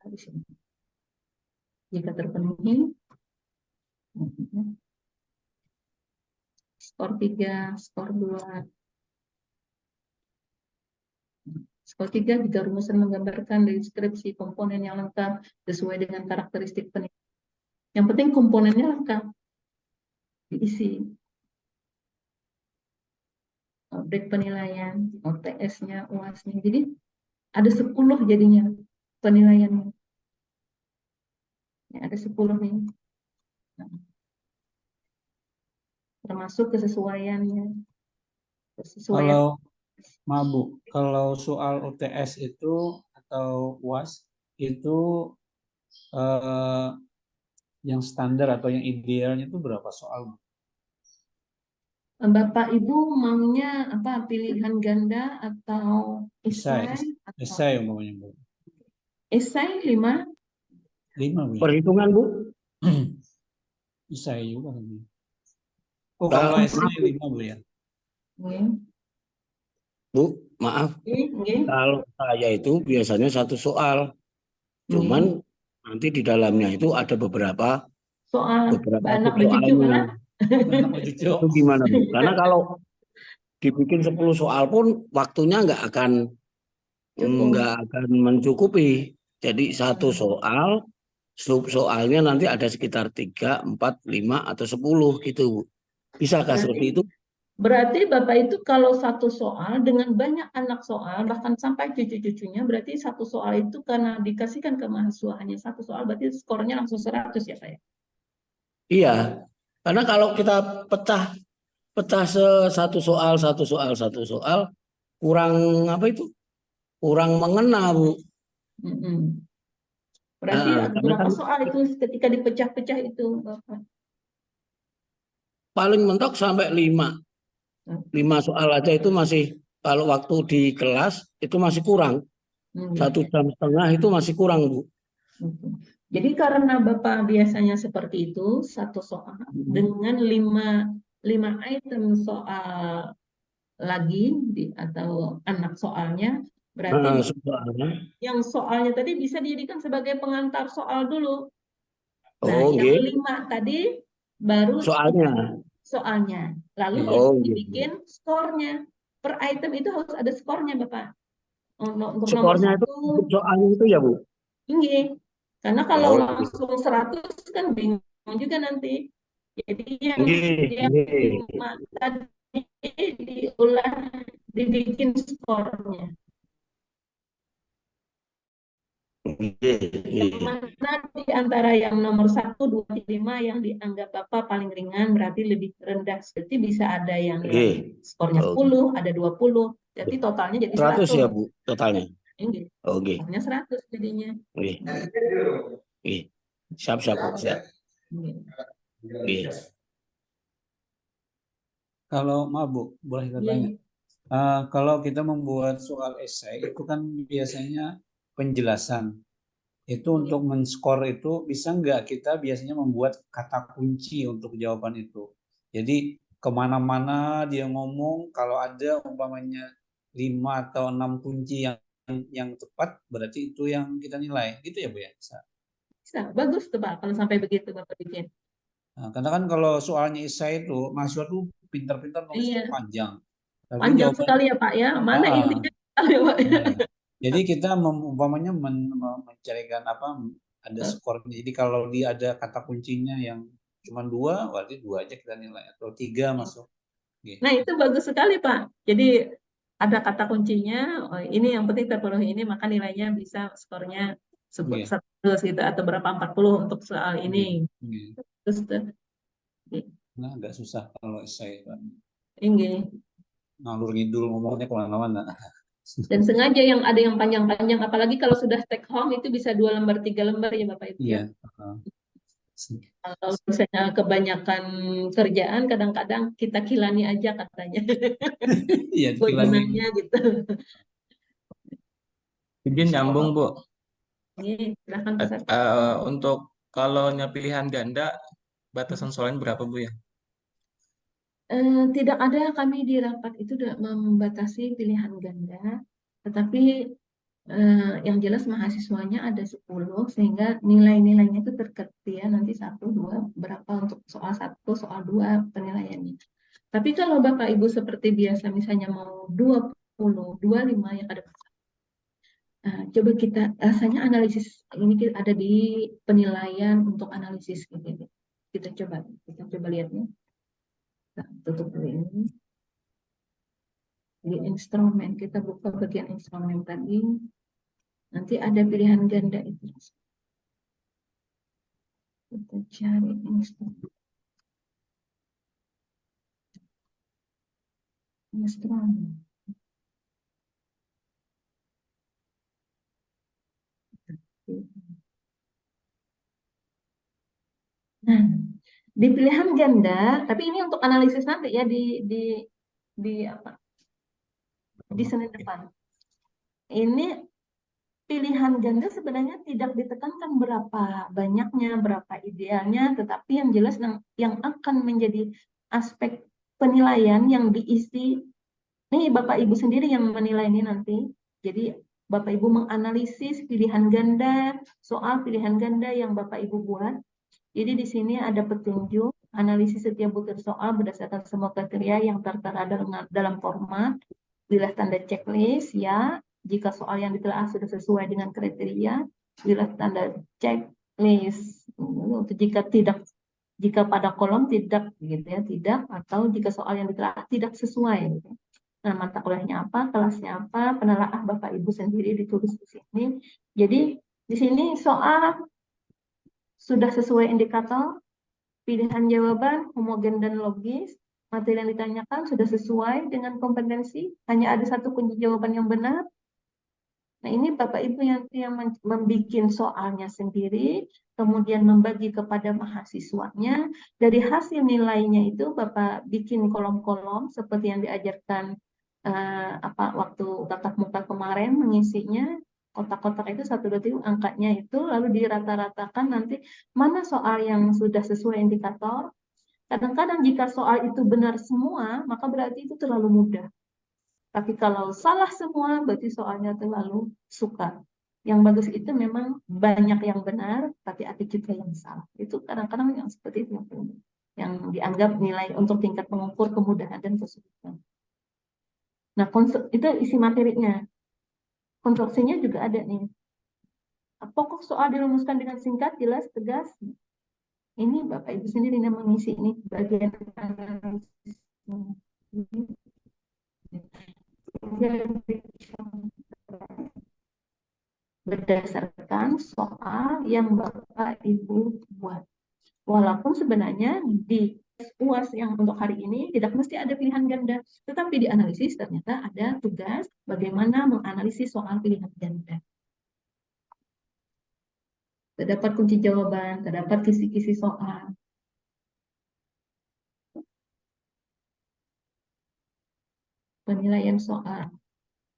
Di sini. Jika terpenuhi, skor 3, skor 2. Skor 3 jika rumusan menggambarkan deskripsi komponen yang lengkap sesuai dengan karakteristik penilaian. Yang penting komponennya lengkap. Diisi. Rubrik penilaian, OTS-nya, UAS-nya. Jadi ada 10 jadinya penilaiannya. Ya, ada 10 nih. Termasuk kesesuaiannya. Kesesuaian. Kalau soal UTS itu atau UAS itu yang standar atau yang idealnya itu berapa soal? Bapak Ibu maunya apa, pilihan ganda atau esai? Esai umpamanya, Bu. Esai 5. 5, Bu. Perhitungan, Bu. Esai juga. Oh, kalau esai 5, Bu ya. Bu, maaf. Kalau saya itu biasanya satu soal. Cuman nanti di dalamnya itu ada beberapa anak soalnya. Itu gimana, Bu? Karena kalau dibikin 10 soal pun waktunya nggak akan mencukupi. Jadi satu soal, soalnya nanti ada sekitar 3, 4, 5 atau 10 gitu, Bu. Bisakah seperti itu? Berarti Bapak itu kalau satu soal dengan banyak anak soal, bahkan sampai cucu-cucunya, berarti satu soal itu karena dikasihkan ke mahasiswa hanya satu soal, berarti skornya langsung 100 ya Pak? Iya, karena kalau kita pecah satu soal, kurang apa itu? Kurang mengena, Bu. Berarti berapa soal itu ketika dipecah-pecah itu, Bapak? Paling mentok sampai 5. 5 soal aja itu masih, kalau waktu di kelas itu masih kurang. 1,5 jam itu masih kurang, Bu. Jadi karena Bapak biasanya seperti itu, satu soal dengan 5 item soal lagi atau anak soalnya, berarti yang soalnya tadi bisa dijadikan sebagai pengantar soal dulu. Nah, yang 5 tadi baru soalnya. Lalu dibikin skornya. Per item itu harus ada skornya, Bapak. Untuk skornya itu soalnya itu ya, Bu? Tinggi. Karena kalau langsung 100 kan bingung juga nanti. Jadi yang 5 tadi dibikin skornya. Yang mana di antara yang nomor 1, 2, 5 yang dianggap Bapak paling ringan berarti lebih rendah. Seperti bisa ada yang skornya 10, ada 20. Jadi totalnya jadi 100 ya, Bu, totalnya. Totalnya 100 jadinya. Siap. Kalau maaf, Bu, boleh bertanya? Kalau kita membuat soal esai itu kan biasanya penjelasan. Itu untuk men-skor itu bisa nggak kita biasanya membuat kata kunci untuk jawaban itu. Jadi kemana-mana dia ngomong, kalau ada umpamanya 5 atau 6 kunci yang tepat, berarti itu yang kita nilai. Gitu ya, Bu ya? Bisa. Bagus tuh Pak kalau sampai begitu Bapak bikin. Nah, karena kan kalau soalnya esai itu mahasiswa tuh pintar-pintar nulis panjang. Panjang sekali ya Pak ya. Mana intinya ya Pak? Jadi kita umpamanya mencarikan apa, ada skornya. Jadi kalau dia ada kata kuncinya yang cuma 2, berarti 2 aja kita nilai, atau 3 masuk. Gitu. Nah, itu bagus sekali, Pak. Jadi ada kata kuncinya, oh, ini yang penting terpenuhi ini, maka nilainya bisa skornya Iya. 100 gitu, atau berapa 40 untuk soal ini. Iya. Terus Nah, agak susah kalau esai kan. ini. Ngalur ngidul ngomongnya kemana-mana. Dan sengaja yang ada yang panjang-panjang, apalagi kalau sudah take home itu bisa 2 lembar, 3 lembar ya Bapak Ibu ya. Iya. Kalau misalnya kebanyakan kerjaan, kadang-kadang kita kilani aja katanya. Iya, Gunanya gitu. Izin nyambung, Bu. Ini silahkan Pak Sat. Untuk kalau pilihan ganda, batasan soalnya berapa, Bu ya? Tidak ada, kami di rapat itu tidak membatasi pilihan ganda, tetapi yang jelas mahasiswanya ada 10, sehingga nilai-nilainya itu terketia nanti 1, 2, berapa untuk soal 1, soal 2 penilaiannya. Tapi kalau Bapak Ibu seperti biasa misalnya mau 20, 25 yang ada coba kita rasanya analisis ini ada di penilaian untuk analisis gitu. Kita coba lihatnya. Nah, tutup dulu ini. Di instrumen, kita buka bagian instrumen tadi. Nanti ada pilihan ganda itu. Kita cari instrumen. Nah, di pilihan ganda, tapi ini untuk analisis nanti ya di apa? Di Senin depan. Ini pilihan ganda sebenarnya tidak ditekankan berapa banyaknya, berapa idealnya, tetapi yang jelas yang akan menjadi aspek penilaian yang diisi. Nih Bapak Ibu sendiri yang menilai ini nanti. Jadi Bapak Ibu menganalisis pilihan ganda, soal pilihan ganda yang Bapak Ibu buat. Jadi di sini ada petunjuk analisis setiap butir soal berdasarkan semua kriteria yang tertera dalam format. Pilih tanda checklist ya. Jika soal yang ditelaah sudah sesuai dengan kriteria, pilih tanda checklist. Untuk jika pada kolom tidak gitu ya, tidak, atau jika soal yang ditelaah tidak sesuai gitu. Nah, mata kuliahnya apa, kelasnya apa, penelaah Bapak Ibu sendiri ditulis di sini. Jadi di sini soal sudah sesuai indikator, pilihan jawaban homogen dan logis, materi yang ditanyakan sudah sesuai dengan kompetensi, hanya ada satu kunci jawaban yang benar. Nah, ini Bapak Ibu yang membuat soalnya sendiri, kemudian membagi kepada mahasiswanya. Dari hasil nilainya itu Bapak bikin kolom-kolom seperti yang diajarkan waktu tatap muka kemarin, mengisinya kotak-kotak itu 1, 2, 3 angkanya itu, lalu dirata-ratakan nanti mana soal yang sudah sesuai indikator. Kadang-kadang jika soal itu benar semua, maka berarti itu terlalu mudah. Tapi kalau salah semua, berarti soalnya terlalu sukar. Yang bagus itu memang banyak yang benar, tapi ada juga yang salah. Itu kadang-kadang yang seperti itu yang dianggap nilai untuk tingkat mengukur kemudahan dan kesulitan. Nah, itu isi materinya. Konstruksinya juga ada nih. Pokok soal dirumuskan dengan singkat, jelas, tegas. Ini Bapak Ibu sendiri yang mengisi ini bagian analisis. Berdasarkan soal yang Bapak Ibu buat. Walaupun sebenarnya di UAS yang untuk hari ini tidak mesti ada pilihan ganda, tetapi di analisis ternyata ada tugas bagaimana menganalisis soal pilihan ganda. Terdapat kunci jawaban, terdapat kisi-kisi soal. Penilaian soal.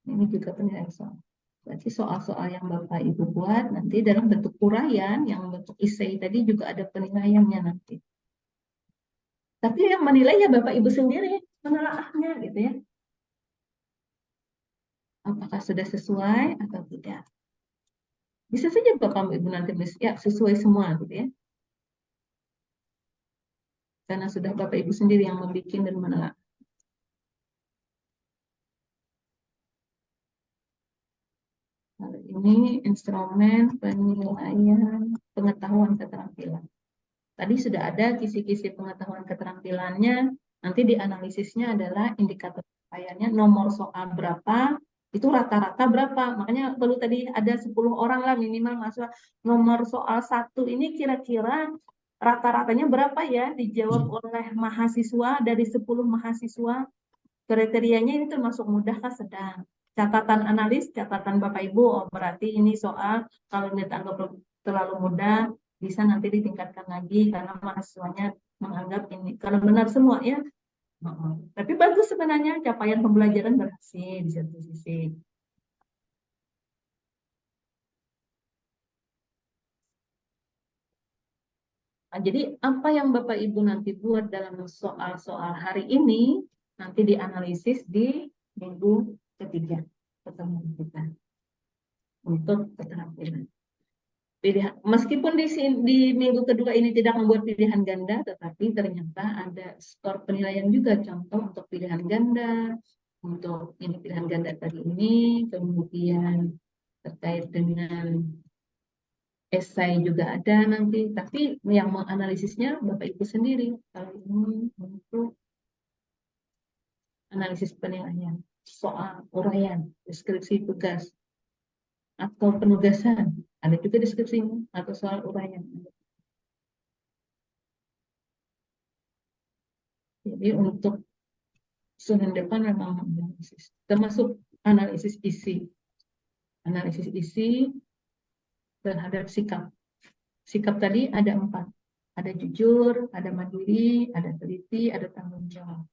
Ini juga penilaian soal. Berarti soal-soal yang Bapak Ibu buat nanti dalam bentuk uraian, yang bentuk esai tadi juga ada penilaiannya nanti. Tapi yang menilai ya Bapak Ibu sendiri, menelaahnya gitu ya. Apakah sudah sesuai atau tidak. Bisa saja Bapak Ibu nanti ya sesuai semua gitu ya. Karena sudah Bapak Ibu sendiri yang membuat dan menelaah. ini instrumen penilaian pengetahuan keterampilan. Tadi sudah ada kisi-kisi pengetahuan keterampilannya, nanti dianalisisnya adalah indikator capaiannya, nomor soal berapa, itu rata-rata berapa. Makanya perlu tadi ada 10 orang lah minimal mahasiswa. Nomor soal 1 ini kira-kira rata-ratanya berapa ya dijawab oleh mahasiswa dari 10 mahasiswa. Kriterianya ini termasuk mudah kah sedang. Catatan analis, catatan Bapak Ibu, oh berarti ini soal kalau dianggap terlalu mudah, bisa nanti ditingkatkan lagi karena mahasiswanya menganggap ini kalau benar semua ya. Tapi bagus sebenarnya capaian pembelajaran berhasil di satu sisi. Nah, jadi apa yang Bapak Ibu nanti buat dalam soal-soal hari ini nanti dianalisis di minggu ketiga pertemuan kita untuk keterampilan. Meskipun di minggu kedua ini tidak membuat pilihan ganda, tetapi ternyata ada skor penilaian juga, contoh untuk pilihan ganda, untuk ini pilihan ganda tadi ini, kemudian terkait dengan esai juga ada nanti, tapi yang menganalisisnya Bapak Ibu sendiri. Kalau ini untuk analisis penilaian, soal uraian, deskripsi tugas, atau penugasan, ada juga deskripsinya, atau soal uraian. Jadi untuk Senin depan memang analisis, termasuk analisis isi terhadap sikap. Sikap tadi ada 4, ada jujur, ada mandiri, ada teliti, ada tanggung jawab.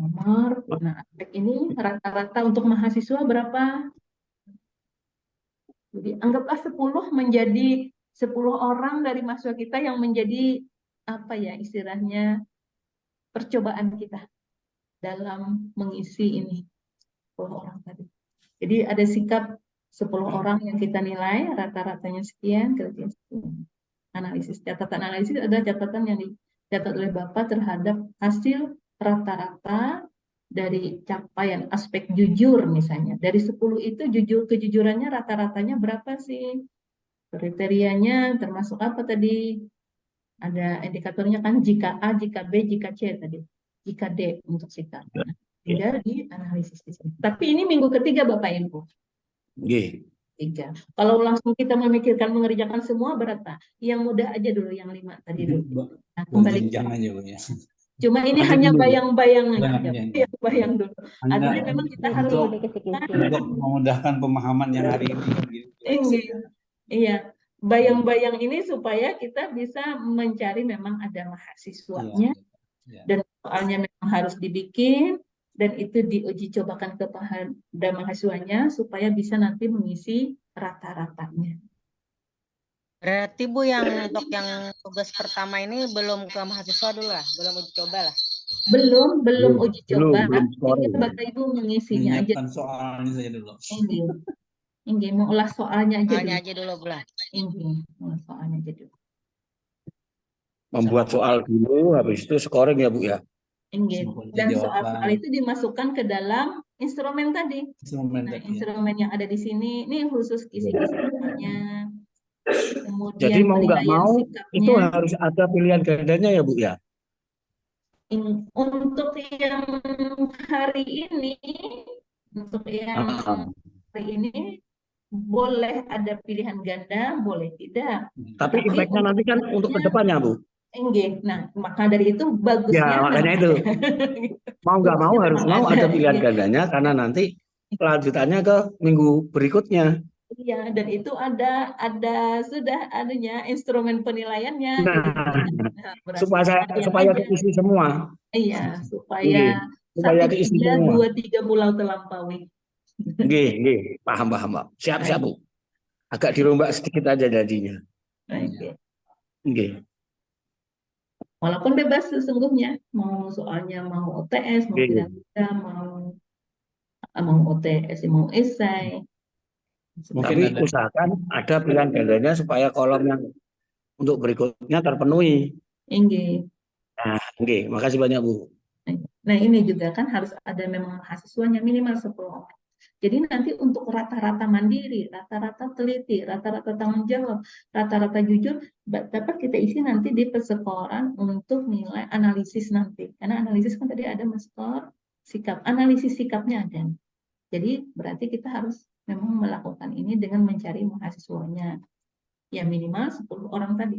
Nomor, nah aspek ini rata-rata untuk mahasiswa berapa? Jadi anggaplah 10 menjadi 10 orang dari mahasiswa kita yang menjadi apa ya istilahnya percobaan kita dalam mengisi ini 10 orang tadi. Jadi ada sikap 10 orang yang kita nilai rata-ratanya sekian, kemudian analisis. Catatan analisis adalah catatan yang dicatat oleh Bapak terhadap hasil rata-rata dari capaian aspek jujur misalnya. Dari 10 itu kejujurannya rata-ratanya berapa sih? Kriterianya termasuk apa tadi? Ada indikatornya kan jika A, jika B, jika C tadi. Jika D untuk sikap. Nah, tinggal dianalisis di sini. Tapi ini minggu ketiga Bapak Ibu. Tiga. Kalau langsung kita memikirkan mengerjakan semua berapa? Yang mudah aja dulu, yang 5 tadi dulu. Nah, kembali aja Bu ya. Cuma ini hanya bayang-bayang aja, bayang dulu. Artinya memang kita harus untuk memudahkan pemahaman yang hari ini. Iya, bayang-bayang ini supaya kita bisa mencari memang ada mahasiswanya dan soalnya memang harus dibikin dan itu diuji cobakan kepada mahasiswanya supaya bisa nanti mengisi rata-ratanya. Berarti Bu untuk yang tugas pertama ini belum ke mahasiswa dulu lah, belum uji coba lah. Belum uji coba. Belum Bapak Ibu mengisinya aja. Soalnya saja dulu. Ini mengolah soalnya aja dulu Bu lah. Mengolah soalnya aja dulu. Membuat soal dulu, habis itu scoring ya Bu ya. Dan soal-soal itu dimasukkan ke dalam instrumen tadi. Instrumen yang ada di sini, ini khusus kisi-kisinya. Kemudian jadi mau nggak mau sikapnya, itu harus ada pilihan gandanya ya Bu ya. Untuk yang hari ini, boleh ada pilihan ganda, boleh tidak. Tapi impact-nya nanti kan untuk kedepannya Bu. Nah, maka dari itu bagusnya. Ya makanya itu. Mau nggak mau harus mau ada pilihan gandanya karena nanti kelanjutannya ke minggu berikutnya. Iya, dan itu sudah adanya instrumen penilaiannya. Supaya keisi semua. Iya, supaya keisi semua. 2-3 pulau terlampaui. Paham Pak. Siap Bu. Agak dirombak sedikit aja jadinya. Walaupun bebas sesungguhnya, mau soalnya mau OTS, mau tidak mau OTS, mau esai. Tapi usahakan ada pilihan gandanya supaya kolom yang untuk berikutnya terpenuhi. Makasih banyak Bu. Nah ini juga kan harus ada memang mahasiswanya minimal 10 orang. Jadi nanti untuk rata-rata mandiri, rata-rata teliti, rata-rata tanggung jawab, rata-rata jujur, dapat kita isi nanti di persekoran untuk nilai analisis nanti. Karena analisis kan tadi ada men-skor sikap, analisis sikapnya ada. Jadi berarti kita harus memang melakukan ini dengan mencari mahasiswanya. Ya minimal 10 orang tadi.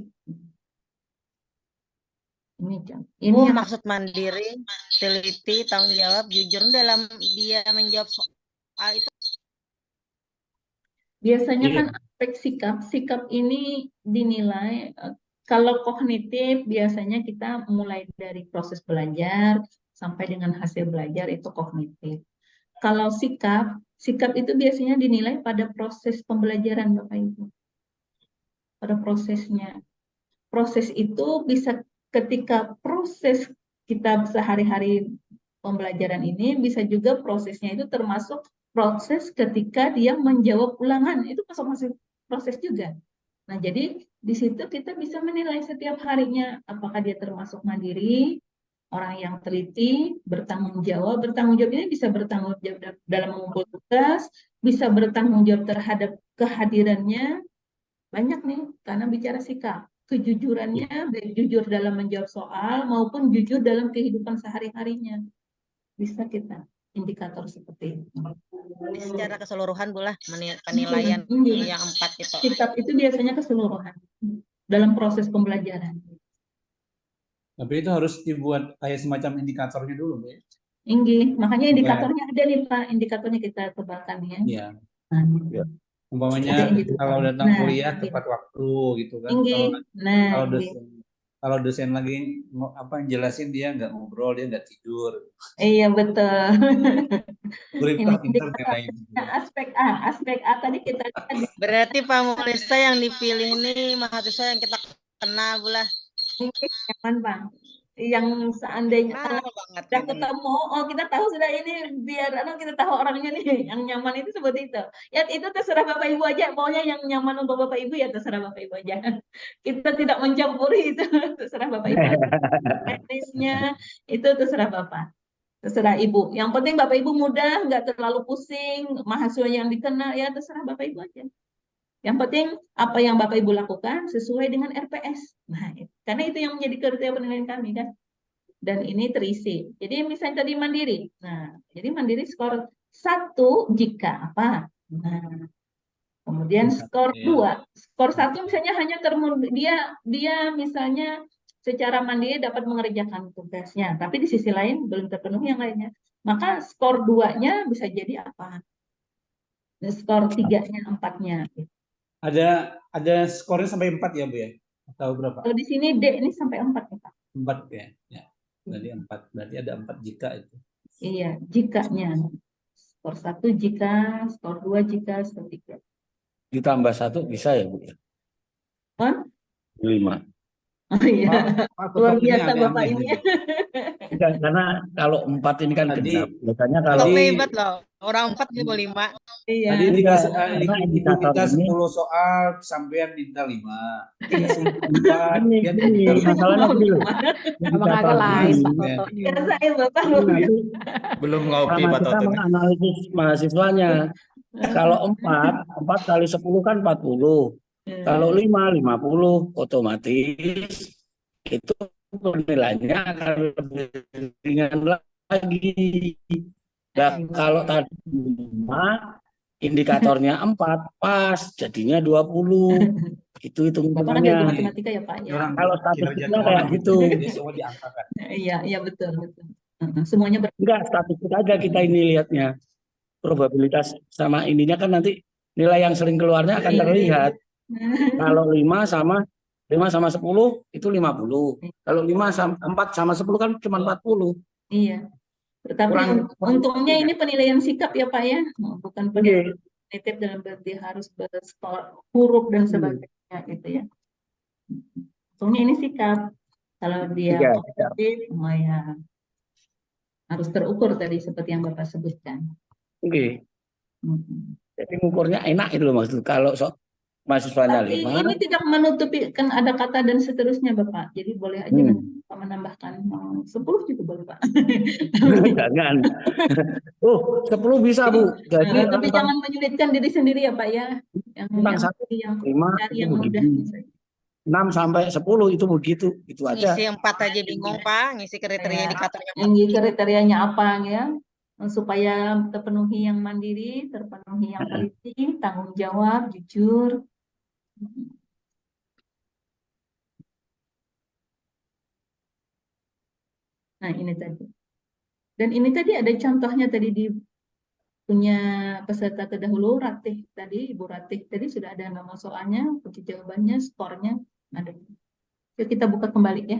Ini yang maksud mandiri, teliti, tanggung jawab, jujur dalam dia menjawab soal itu. biasanya Iya. kan aspek sikap ini dinilai kalau kognitif biasanya kita mulai dari proses belajar sampai dengan hasil belajar itu kognitif. Kalau sikap itu biasanya dinilai pada proses pembelajaran Bapak Ibu. Pada prosesnya. Proses itu bisa ketika proses kita sehari-hari pembelajaran ini bisa juga prosesnya itu termasuk proses ketika dia menjawab ulangan, itu masuk proses juga. Nah, jadi di situ kita bisa menilai setiap harinya apakah dia termasuk mandiri, orang yang teliti, bertanggung jawab. Bertanggung jawab ini bisa bertanggung jawab dalam mengumpul tugas, bisa bertanggung jawab terhadap kehadirannya. Banyak nih, karena bicara sikap. Kejujurannya, baik jujur dalam menjawab soal maupun jujur dalam kehidupan sehari-harinya. Bisa kita indikator seperti itu. Secara keseluruhan boleh penilaian yang 4 itu. Sikap itu biasanya keseluruhan dalam proses pembelajaran. Tapi itu harus dibuat kayak semacam indikatornya dulu, Bu. Inggi, makanya indikatornya ada nih Pak, indikatornya kita tebalkan ya. Iya. Nah, Umpamanya ada indikator. kalau datang Nah, kuliah iya. tepat waktu gitu kan. Inggi, nah, Kalau dosen lagi jelasin dia nggak ngobrol, dia nggak tidur. iya betul. Ini aspek A tadi kita lihat. Berarti Pak Mulisa yang dipilih ini mahasiswa yang kita kenal bulah. Nyaman Bang. Yang seandainya sudah ketemu, oh kita tahu sudah ini biar kita tahu orangnya nih, yang nyaman itu seperti itu. Ya itu terserah Bapak Ibu aja, pokoknya yang nyaman untuk Bapak Ibu ya terserah Bapak Ibu aja. Kita tidak mencampuri itu, terserah Bapak Ibu. Teknisnya itu terserah Bapak. Terserah Ibu. Yang penting Bapak Ibu mudah, nggak terlalu pusing, mahasiswa yang dikenal, ya terserah Bapak Ibu aja. Yang penting apa yang Bapak Ibu lakukan sesuai dengan RPS. Nah, karena itu yang menjadi kriteria penilaian kami kan. Dan ini terisi. Jadi misalnya tadi mandiri. Nah, jadi mandiri skor 1 jika apa? Nah, kemudian skor 2. Skor 1 misalnya hanya dia misalnya secara mandiri dapat mengerjakan tugasnya, tapi di sisi lain belum terpenuhi yang lainnya. Maka skor 2-nya bisa jadi apa? Skor 3-nya, 4-nya. Ada skornya sampai 4 ya Bu ya? Atau berapa? Kalau di sini D ini sampai 4 ya Pak. 4 ya. Ya. Berarti 4. Berarti ada 4 jika itu. Iya, jikanya. Skor 1 jika, skor 2 jika, skor 3. Ditambah 1 bisa ya Bu? Kan? 5. Oh iya, luar biasa Bapak ini. Karena kalau 4 ini kan genap. Biasanya kalau kalau hebat loh, orang 4 juga 5. Iya. Tadi ibu kita 10 soal, sampean minta 5. Dikasih 4, dia minta 5. Masalahnya dulu. Abang agak lain Pak Toto. Saya Bapak Belum ngopi Pak kita Toto. menganalisis mahasiswanya. Kalau 4 kali 10 kan 40. Kalau 5, 50 otomatis itu penilaiannya akan lebih ringan lagi. Nah, kalau tadi 5, indikatornya 4, pas, jadinya 20. Itu Bapak kan hitungannya. jago matematika ya Pak ya. Kalau statistiknya kayak gitu. Semua diangkakan. Iya, betul. Semuanya Enggak, statistik aja kita ini lihatnya. Probabilitas sama ininya kan nanti nilai yang sering keluarnya akan terlihat. Kalau 5 sama 10 itu 50. Kalau 4 sama 10 kan cuma 40. Iya. Tetapi untungnya ini penilaian sikap ya Pak ya, bukan penilaian kognitif dalam berarti harus berskor huruf dan sebagainya gitu ya. Untungnya ini sikap. Kalau dia kognitif, ya harus terukur tadi seperti yang Bapak sebutkan. Oke. Jadi ngukurnya enak itu loh maksud. Kalau mahasiswanya Tapi 5. ini tidak menutupi, kan ada kata dan seterusnya Bapak. Jadi boleh aja nanti Bapak menambahkan 10 juga boleh Pak. Jangan. Oh, 10 bisa, Bu. Jadi Tapi rentang jangan menyulitkan diri sendiri ya Pak ya. rentang 1 yang 5 cari itu yang mudah begini. misalnya. 6 sampai 10 itu begitu. Itu aja. Ngisi 4 aja bingung, Pak. Ngisi kriteria indikatornya. Ini kriterianya apa ya? Supaya terpenuhi yang mandiri, terpenuhi yang teliti, tanggung jawab, jujur. Nah, ini tadi. Dan ini tadi ada contohnya tadi di punya peserta terdahulu, Ratih tadi, Ibu Ratih tadi sudah ada nama soalnya, kunci jawabannya, skornya ada. Yuk kita buka kembali ya.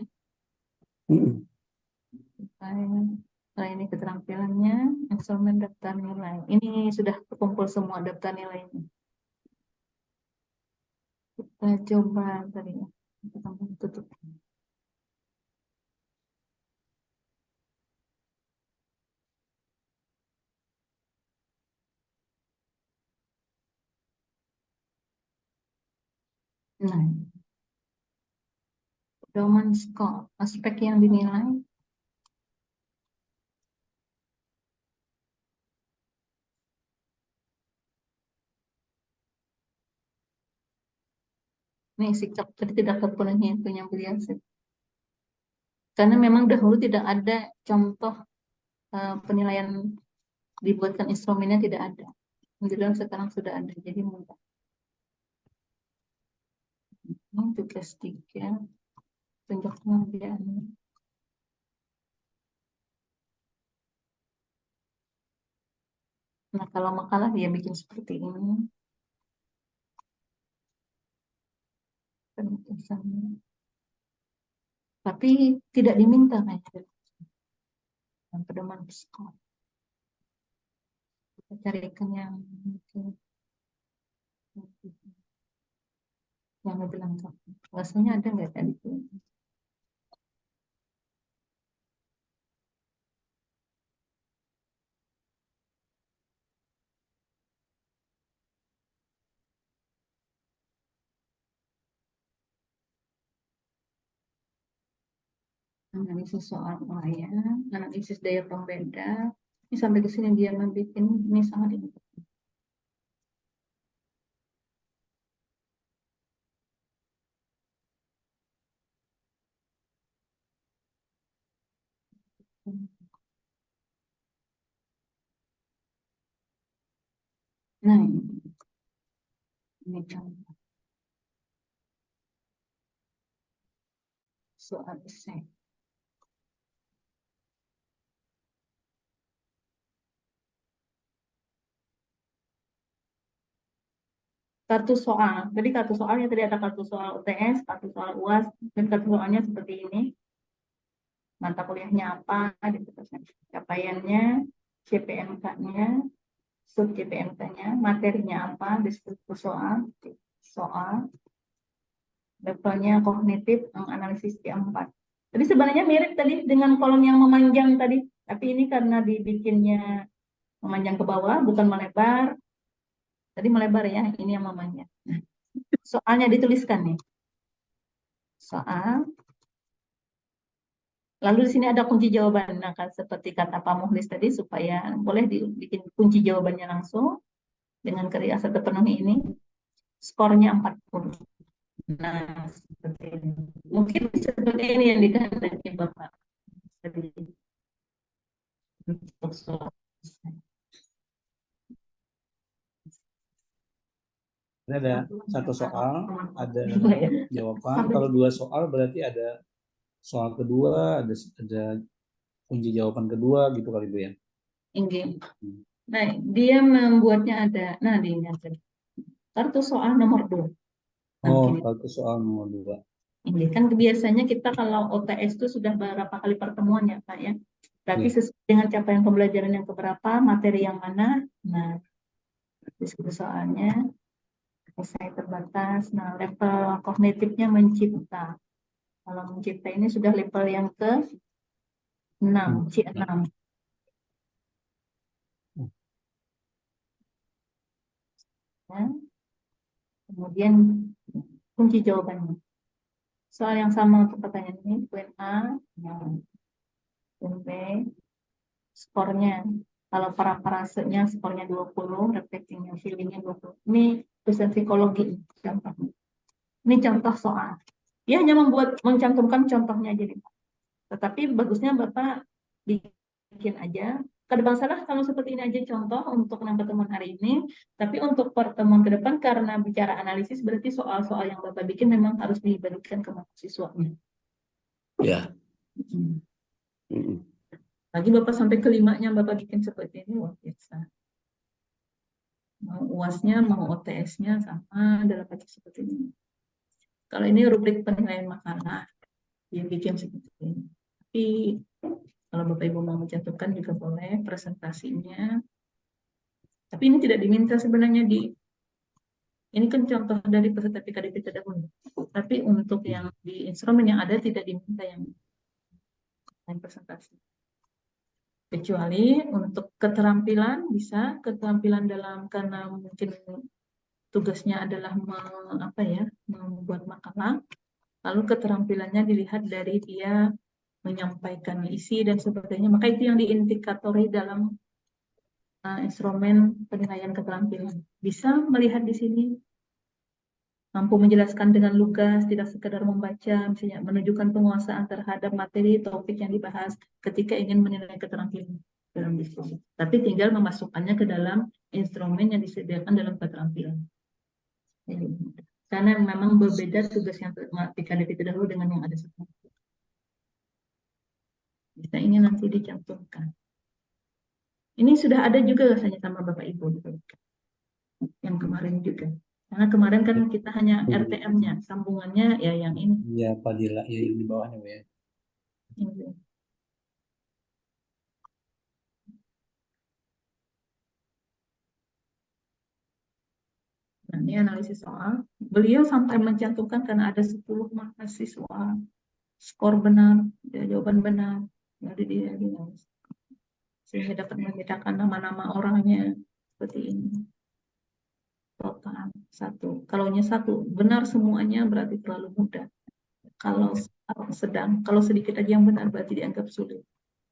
Nah, ini keterampilannya, instrumen daftar nilai. Ini sudah terkumpul semua daftar nilainya. Kita coba tadi ya. Kita tutup. Nah, pedoman skor, aspek yang dinilai. Nih, sikap tadi tidak terpenuhi punya beliau. Karena memang dahulu tidak ada contoh penilaian dibuatkan instrumennya, tidak ada. Kemudian sekarang sudah ada, jadi mudah. Ini tugas 3, tunjuk pengerjaannya. Nah, kalau makalah dia bikin seperti ini. Penulisannya. Tapi tidak diminta kayaknya. Pedoman skor. Kita carikan yang lebih lengkap. Rasanya ada nggak tadi? Analisis soal layan, analisis daya pembeda. Ini sampai ke sini dia membuat ini sangat ini. Nah, ini contoh soal esai. Kartu soal. Jadi kartu soalnya tadi ada kartu soal UTS, kartu soal UAS, dan kartu soalnya seperti ini. Mata kuliahnya apa, capaiannya, CPMK-nya, sub CPMK-nya, materinya apa, deskripsi soal, levelnya kognitif, analisis C4. Jadi sebenarnya mirip tadi dengan kolom yang memanjang tadi, tapi ini karena dibikinnya memanjang ke bawah, bukan melebar. Tadi melebar ya, ini yang memanjang. Nah, soalnya dituliskan nih. Soal. Lalu di sini ada kunci jawaban. Nah, kan seperti kata Pak Muhlis tadi, supaya boleh dibikin kunci jawabannya langsung dengan kriasa terpenuhi ini. Skornya 40. Nah, seperti ini. Mungkin seperti ini yang dikehendaki Bapak. Ini ada satu soal, ada jawaban. Kalau 2 soal berarti ada soal kedua, ada kunci jawaban kedua gitu kali Bu ya. Nah, dia membuatnya ada. Nah, ini ada. Kartu soal nomor 2. Oh, kartu soal nomor 2. Ini kan biasanya kita kalau OTS itu sudah berapa kali pertemuan ya Pak ya. Tapi sesuai dengan capaian pembelajaran yang keberapa, materi yang mana. Nah, diskusi soalnya saya terbatas. Nah, level kognitifnya mencipta. Kalau mencipta ini sudah level yang ke-6, C6. Ya. Kemudian kunci jawabannya. Soal yang sama untuk pertanyaan ini, poin A, poin B, skornya. Kalau parafrasenya skornya 20, reflectingnya, feelingnya 20. Ini dosen psikologi contohnya. Ini contoh soal. Dia hanya mencantumkan contohnya aja, tetapi bagusnya Bapak bikin aja. Kada masalah kalau seperti ini aja contoh untuk pertemuan hari ini, tapi untuk pertemuan ke depan karena bicara analisis berarti soal-soal yang Bapak bikin memang harus diberikan ke mahasiswanya. Ya. Lagi Bapak sampai kelimanya Bapak bikin seperti ini, wah biasa. Mau UAS-nya, mau OTS-nya sama dalam baca seperti ini. Kalau ini rubrik penilaian makalah, yang bikin seperti ini. Tapi kalau Bapak Ibu mau mencantumkan juga boleh presentasinya. Tapi ini tidak diminta sebenarnya ini kan contoh dari peserta PKDP terdahulu. Tapi untuk yang di instrumen yang ada tidak diminta yang presentasi. Kecuali untuk keterampilan bisa, keterampilan dalam karena mungkin tugasnya adalah membuat makalah. Lalu keterampilannya dilihat dari dia menyampaikan isi dan sebagainya. Maka itu yang diindikatori dalam instrumen penilaian keterampilan. Bisa melihat di sini, mampu menjelaskan dengan lugas, tidak sekedar membaca, misalnya menunjukkan penguasaan terhadap materi topik yang dibahas ketika ingin menilai keterampilan dalam diskusi. Tapi tinggal memasukkannya ke dalam instrumen yang disediakan dalam keterampilan. Karena memang berbeda tugas yang PKDP terdahulu dengan yang ada sekarang. Bisa ini nanti dicantumkan. Ini sudah ada juga rasanya sama Bapak Ibu yang kemarin juga. Karena kemarin kan kita hanya RTM-nya, sambungannya ya yang ini. Iya, Fadila, ya yang di bawahnya, Bu, ya. Ini. Nah, ini analisis soal. Beliau sampai mencantumkan karena ada 10 mahasiswa skor benar, jawaban benar, jadi dia sehingga dapat membedakan nama-nama orangnya seperti ini. Total 1. Kalaunya 1 benar semuanya berarti terlalu mudah. Kalau sedang, kalau sedikit aja yang benar berarti dianggap sulit.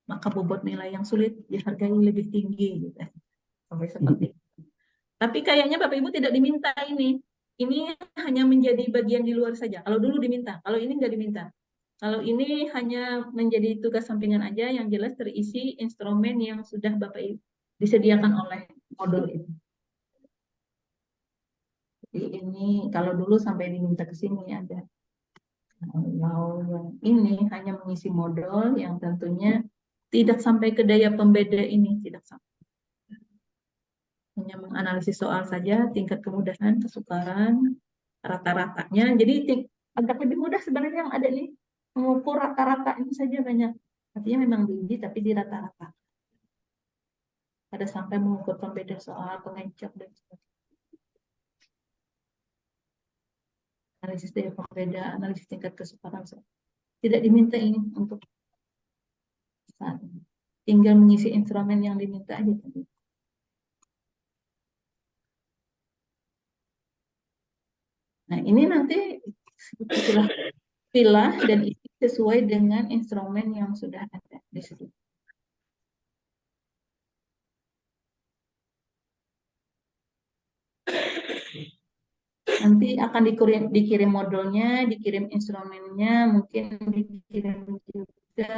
Maka bobot nilai yang sulit dihargai lebih tinggi gitu. Sampai seperti itu. Tapi kayaknya Bapak Ibu tidak diminta ini. Ini hanya menjadi bagian di luar saja. Kalau dulu diminta, kalau ini nggak diminta. Kalau ini hanya menjadi tugas sampingan aja yang jelas terisi instrumen yang sudah Bapak Ibu disediakan oleh modul itu. Jadi ini kalau dulu sampai diminta ke sini ada. Kalau yang ini hanya mengisi modul yang tentunya tidak sampai ke daya pembeda ini, tidak sampai. Hanya menganalisis soal saja, tingkat kemudahan, kesukaran, rata-ratanya. Jadi agak lebih mudah sebenarnya yang ada nih. Mengukur rata-rata itu saja banyak. Artinya memang diuji tapi di rata-rata. Ada sampai mengukur pembeda soal, pengencok dan sebagainya. Analisis daya pembeda, analisis tingkat kesukaran. Tidak diminta ini untuk saat ini. Tinggal mengisi instrumen yang diminta aja tadi. Nah, ini nanti pilah dan isi sesuai dengan instrumen yang sudah ada di situ. Nanti akan dikirim modulnya, dikirim instrumennya, mungkin dikirim juga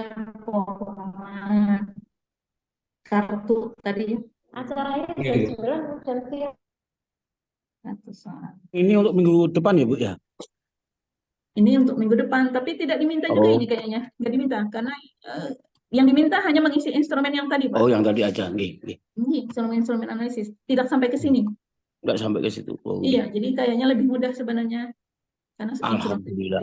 kartu tadi. Acaranya jam 9 nanti. Ini untuk minggu depan ya, Bu ya? Ini untuk minggu depan, tapi tidak diminta juga ini kayaknya. Nggak diminta, karena yang diminta hanya mengisi instrumen yang tadi, Pak. Oh, yang tadi aja. Ini instrumen analisis. Tidak sampai ke sini. Nggak sampai ke situ. Oh, iya, jadi kayaknya lebih mudah sebenarnya. Karena alhamdulillah.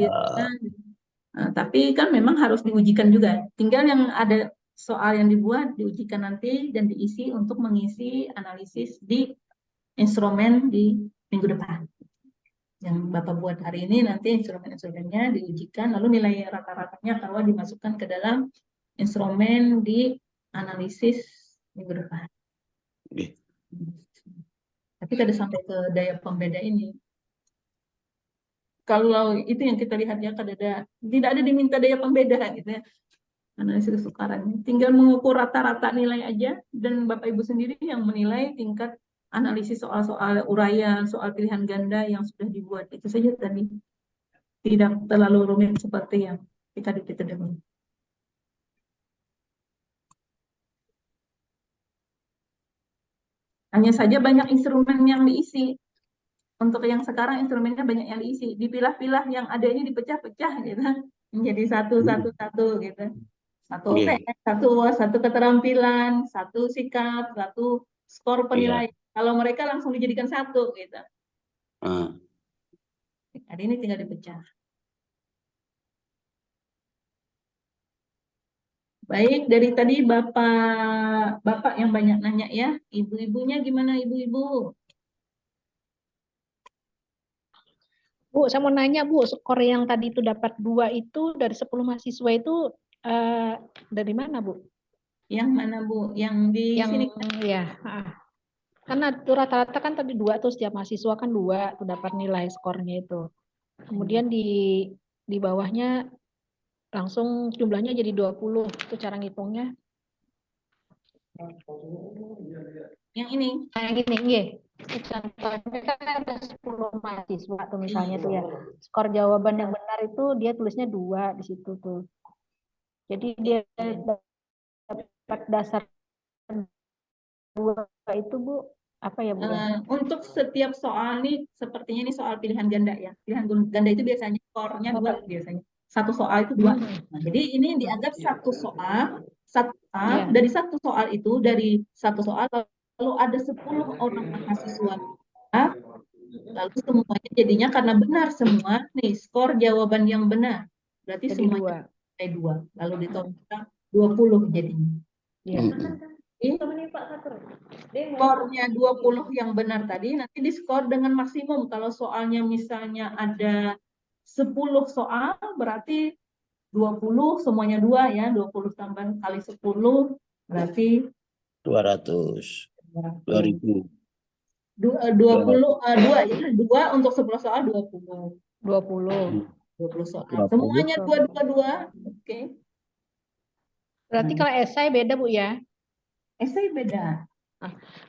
Tapi kan memang harus diujikan juga. Tinggal yang ada soal yang dibuat, diujikan nanti dan diisi untuk mengisi analisis di instrumen di minggu depan. Yang Bapak buat hari ini nanti instrumen-instrumennya diujikan, lalu nilai rata-ratanya kalau dimasukkan ke dalam instrumen di analisis minggu depan. Tapi kada sampai ke daya pembeda ini. Kalau itu yang kita lihat ya, tidak ada diminta daya pembeda gitu ya. Analisis kesukaran. Tinggal mengukur rata-rata nilai aja, dan Bapak Ibu sendiri yang menilai tingkat analisis soal-soal uraian, soal pilihan ganda yang sudah dibuat. Itu saja tadi. Tidak terlalu rumit seperti yang kita dulu. Hanya saja banyak instrumen yang diisi. Untuk yang sekarang instrumennya banyak yang diisi. Dipilah-pilah yang ada ini dipecah-pecah gitu. Menjadi satu gitu. Satu Iya. UTS, satu keterampilan, satu sikap, satu skor penilaian. Kalau mereka langsung dijadikan satu gitu. Ah. Hari ini tinggal dipecah. Baik, dari tadi Bapak yang banyak nanya ya. Ibu-ibunya gimana ibu-ibu? Bu, saya mau nanya Bu, skor yang tadi itu dapat 2 itu dari 10 mahasiswa itu dari mana Bu? Yang mana Bu? Yang di sini? Ya, karena itu rata-rata kan tadi 2 tuh, setiap mahasiswa kan 2 tuh dapat nilai skornya itu. Kemudian di bawahnya langsung jumlahnya jadi 20. Itu cara ngitungnya. Yang ini? Yang ini, iya. Contohnya kan ada 10 mahasiswa tuh misalnya tuh ya. Skor jawaban yang benar itu dia tulisnya 2 di situ tuh. Jadi dia dapat dasar 2 itu Bu, apa ya Bu ya? Untuk setiap soal nih, sepertinya ini soal pilihan ganda ya. Pilihan ganda itu biasanya skornya 2 biasanya. Satu soal itu 2. Nah, jadi ini dianggap satu soal, dari satu soal itu, dari satu soal lalu ada 10 orang mahasiswa. Lalu semuanya jadinya karena benar semua, nih skor jawaban yang benar. Berarti Jadi semuanya 2. Lalu ditambah 20 jadinya. Skornya 20 yang benar tadi, nanti diskor dengan maksimum. Kalau soalnya misalnya ada 10 soal, berarti 20 semuanya 2 ya. 20 tambah kali 10 berarti 200. 2000. 2 ya. 2 untuk 10 soal 20. 20 soal. Semuanya 2. Oke. Berarti kalau esai beda Bu ya? Esai beda.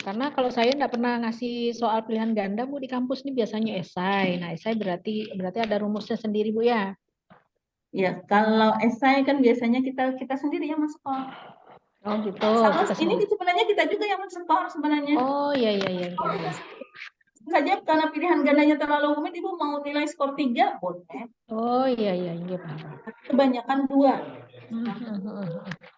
Karena kalau saya nggak pernah ngasih soal pilihan ganda Bu di kampus ini biasanya esai. Nah, esai berarti ada rumusnya sendiri Bu ya? Ya, kalau esai kan biasanya kita sendiri yang men-skor. Oh gitu. Sama ini sebenarnya kita juga yang men-skor sebenarnya. Oh iya. Saja karena pilihan gandanya terlalu rumit, Ibu mau nilai skor 3 boleh. Oh iya Kebanyakan 2.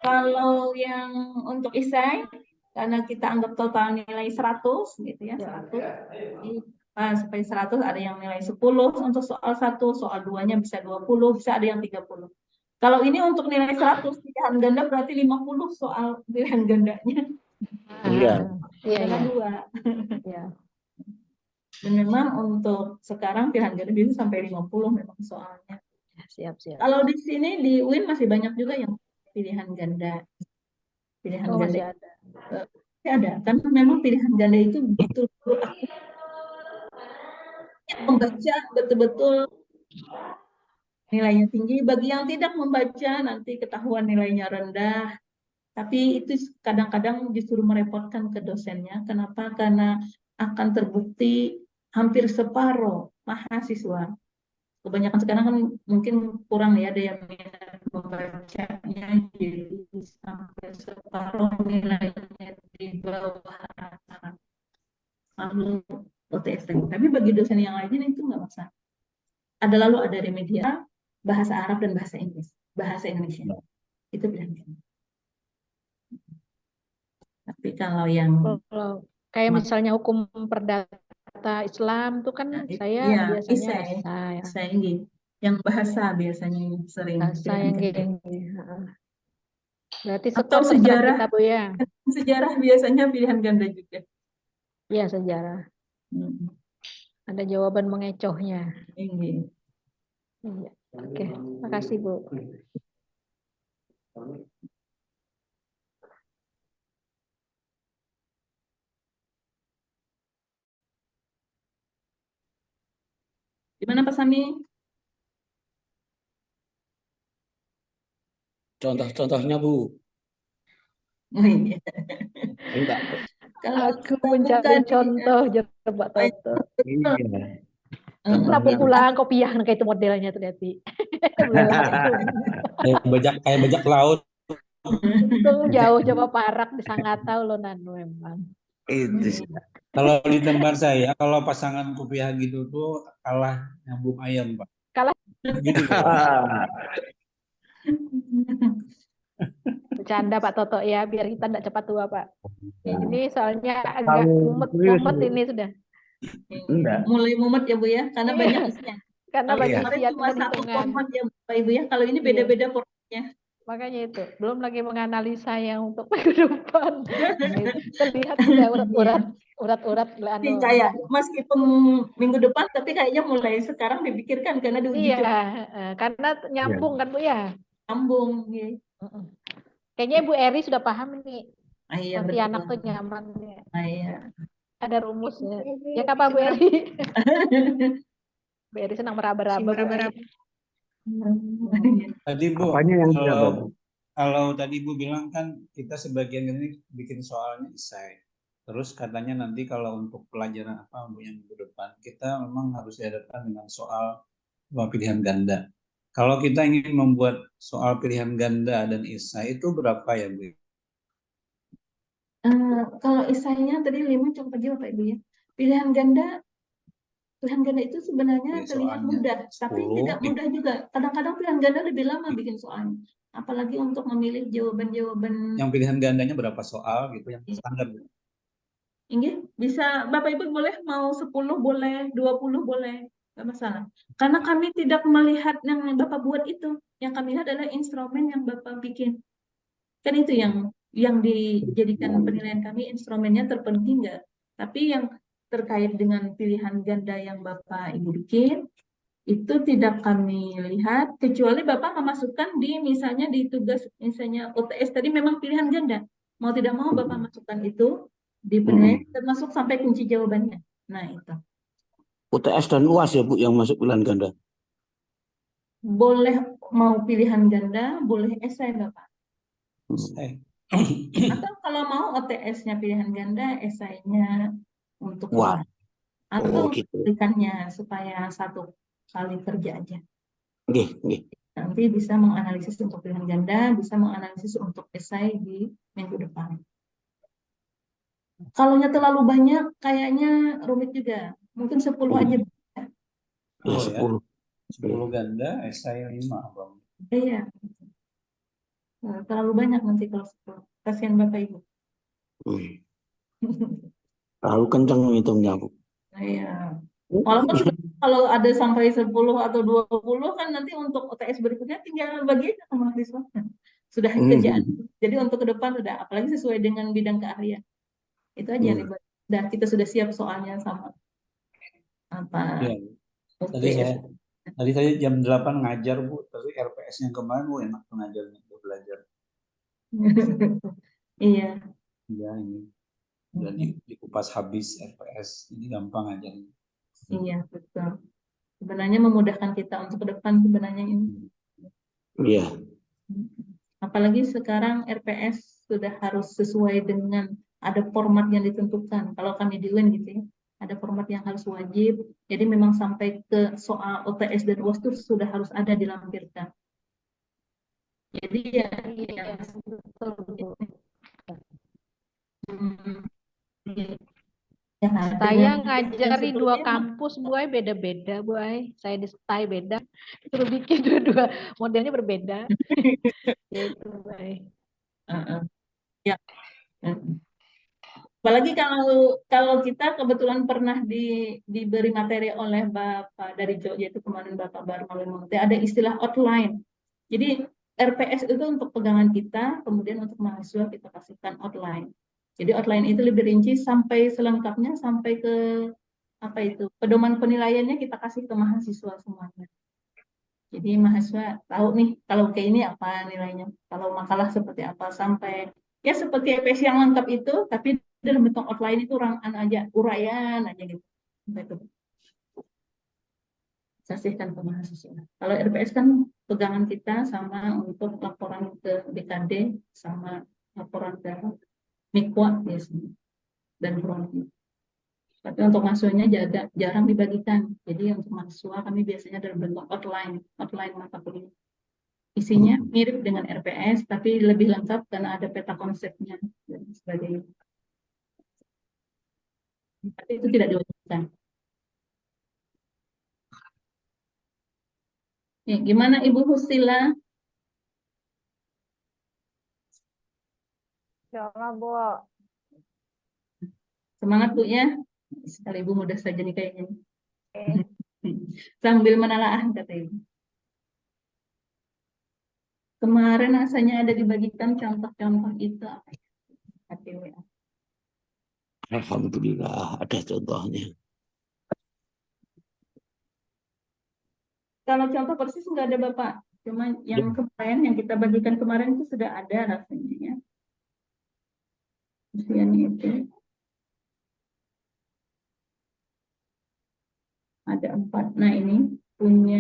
Kalau yang untuk esai, karena kita anggap total nilai 100 gitu ya, 100. Supaya 100 ada yang nilai 10 untuk soal 1, soal 2-nya bisa 20, bisa ada yang 30. Kalau ini untuk nilai 100 pilihan ganda berarti 50 soal pilihan gandanya. Iya. Karena 2. Iya. Dan memang untuk sekarang pilihan ganda bisa sampai 50 memang soalnya. Siap. Kalau di sini di UIN masih banyak juga yang pilihan ganda. Pilihan ganda masih ada. Ada, karena memang pilihan ganda itu betul-betul membaca betul-betul nilainya tinggi. Bagi yang tidak membaca nanti ketahuan nilainya rendah. Tapi itu kadang-kadang justru merepotkan ke dosennya. Kenapa? Karena akan terbukti hampir separuh mahasiswa. Kebanyakan sekarang kan mungkin kurang ya daya minat membacanya, jadi sampai separuh nilainya di bawah rata-rata. Lalu UTS. Tapi bagi dosen yang lainnya itu nggak masalah. Lalu ada remedial, bahasa Arab dan bahasa Inggris, bahasa Indonesia. Itu pilihan. Tapi kalau yang kayak misalnya hukum perdata Islam itu kan saya biasanya esai. Yang bahasa biasanya sering bahasa yang berarti atau skor sejarah kita Bu ya. Sejarah biasanya pilihan ganda juga. Iya, sejarah. Ada jawaban mengecohnya. Iya. Oke, makasih Bu. Gimana Pak Sami? Contoh-contohnya Bu. Oh, iya. Enggak. Kalau Aku kita buka mencari di contoh Pak Toto. Iya. Kenapa Contohnya. pulang kopiah kayak itu modelnya tuh lihat belah itu. Kayak bajak laut. Untung jauh coba parak di Sangatau lo Nanu memang. Itu sih. Kalau di tempat saya, kalau pasangan kopiah gitu tuh kalah nyambung ayam, Pak. Kalah. Gitu tuh. Bercanda Pak Toto ya, biar kita tidak cepat tua Pak. Ini soalnya agak Tahu serius, mumet Bu. ini sudah. Enggak. Mulai mumet ya Bu ya, karena Iya. banyak isinya. Karena Kalau banyak kemarin isian cuma dan satu hitungan. format ya Bapak Ibu ya, kalau ini Iya. beda-beda formatnya. Makanya itu, belum lagi menganalisa yang untuk minggu depan. Terlihat sudah urat-urat Jadi kayak meskipun minggu depan, tapi kayaknya mulai sekarang dipikirkan karena diuji Iya, coba karena nyambung kan Bu ya. sambung. Ya. Kayaknya Ibu Eri sudah paham nih. Ah, iya, Nanti betul. anak tuh nyaman ya. Ah, iya. Ada rumusnya. Ya apa Bu Eri? Bu Eri senang meraba-raba. Tadi Bu, Apanya yang tidak kalau bagus? kalau tadi Bu bilang kan kita sebagian ini bikin soalnya esai. Terus katanya nanti kalau untuk pelajaran apa Bu yang minggu depan, kita memang harus dihadapkan dengan soal pilihan ganda. Kalau kita ingin membuat soal pilihan ganda dan esai itu berapa ya Bu? Kalau esainya tadi 5 coba aja Bapak Ibu ya. Pilihan ganda itu sebenarnya Jadi terlihat soalnya mudah, tapi 10. tidak mudah juga. Kadang-kadang pilihan ganda lebih lama bikin soalnya. Apalagi untuk memilih jawaban-jawaban. Yang pilihan gandanya berapa soal gitu yang standar Bu? Inggih, bisa Bapak Ibu boleh mau 10 boleh, 20 boleh, nggak masalah. Karena kami tidak melihat yang Bapak buat itu. Yang kami lihat adalah instrumen yang Bapak bikin. Kan itu yang dijadikan penilaian kami, instrumennya terpenuhi nggak. Tapi yang terkait dengan pilihan ganda yang Bapak Ibu bikin, itu tidak kami lihat, kecuali Bapak memasukkan di misalnya di tugas, misalnya OTS tadi memang pilihan ganda. Mau tidak mau Bapak masukkan itu di penilaian, termasuk sampai kunci jawabannya. Nah itu. UTS dan UAS ya Bu yang masuk pilihan ganda? Boleh mau pilihan ganda, boleh esai Bapak. Atau kalau mau OTS-nya pilihan ganda, esainya untuk Wah. atau gitu. berikannya supaya satu kali kerja aja. Nggih. Nanti bisa menganalisis untuk pilihan ganda, bisa menganalisis untuk esai di minggu depan. Kalau terlalu banyak, kayaknya rumit juga. Mungkin 10 aja. Ya, 10 ganda, esai 5 Bang. Iya. Terlalu banyak nanti kalau 10. Kasihan Bapak Ibu. Terlalu kencang ngitungnya Bu. Iya. Walaupun kalau ada sampai 10 atau 20 kan nanti untuk OTS berikutnya tinggal bagi aja sama mahasiswa. Sudah kerjaan. Jadi untuk ke depan udah, apalagi sesuai dengan bidang keahlian. Itu aja nih, dan kita sudah siap soalnya sama apa. Ya. Tadi saya jam 8 ngajar Bu, tapi RPS yang kemarin Bu enak pengajarnya, belajar. Iya. Ya ini. Dan dikupas habis RPS, ini gampang ajarnya. Iya, betul. Sebenarnya memudahkan kita untuk ke depan sebenarnya ini. Iya. Apalagi sekarang RPS sudah harus sesuai dengan ada format yang ditentukan. Kalau kami di UIN gitu ya, ada format yang harus wajib. Jadi memang sampai ke soal OTS dan UAS itu sudah harus ada dilampirkan. Jadi ya, betul. Saya ngajari 2 kampus, Bu Ai, beda-beda, Bu Ai. Saya di STAI beda, suruh bikin dua modelnya berbeda. Gitu, Bu Ai. Ya. Apalagi kalau kita kebetulan pernah diberi materi oleh Bapak dari Jogja itu kemarin Bapak Barmawan, ada istilah outline. Jadi RPS itu untuk pegangan kita, kemudian untuk mahasiswa kita kasihkan outline. Jadi outline itu lebih rinci sampai selengkapnya, sampai ke apa itu pedoman penilaiannya kita kasih ke mahasiswa semuanya. Jadi mahasiswa tahu nih kalau kayak ini apa nilainya, kalau makalah seperti apa, sampai ya seperti EPS yang lengkap itu, tapi dalam bentuk outline itu uraian aja gitu. sisihkan ke mahasiswa. Kalau RPS kan pegangan kita sama untuk laporan ke BKD sama laporan ke Mikwa biasanya dan Prodi. Tapi untuk mahasiswanya jarang dibagikan. Jadi untuk mahasiswa kami biasanya dalam bentuk outline mata kuliah. Isinya mirip dengan RPS, tapi lebih lengkap karena ada peta konsepnya dan sebagainya. Tapi itu tidak diwajibkan. Ya, gimana Ibu Husila? Insyaallah, Bu. Semangat Bu ya. Sekali Ibu mudah saja nih kayaknya. Sambil menelaah kata Ibu. Kemarin rasanya ada dibagikan contoh-contoh itu apa ya? HTWA. Alhamdulillah ada contohnya. Kalau contoh persis nggak ada Bapak. Cuma yang kemarin yang kita bagikan kemarin itu sudah ada rasanya ya. Usianya itu ada 4. Nah ini punya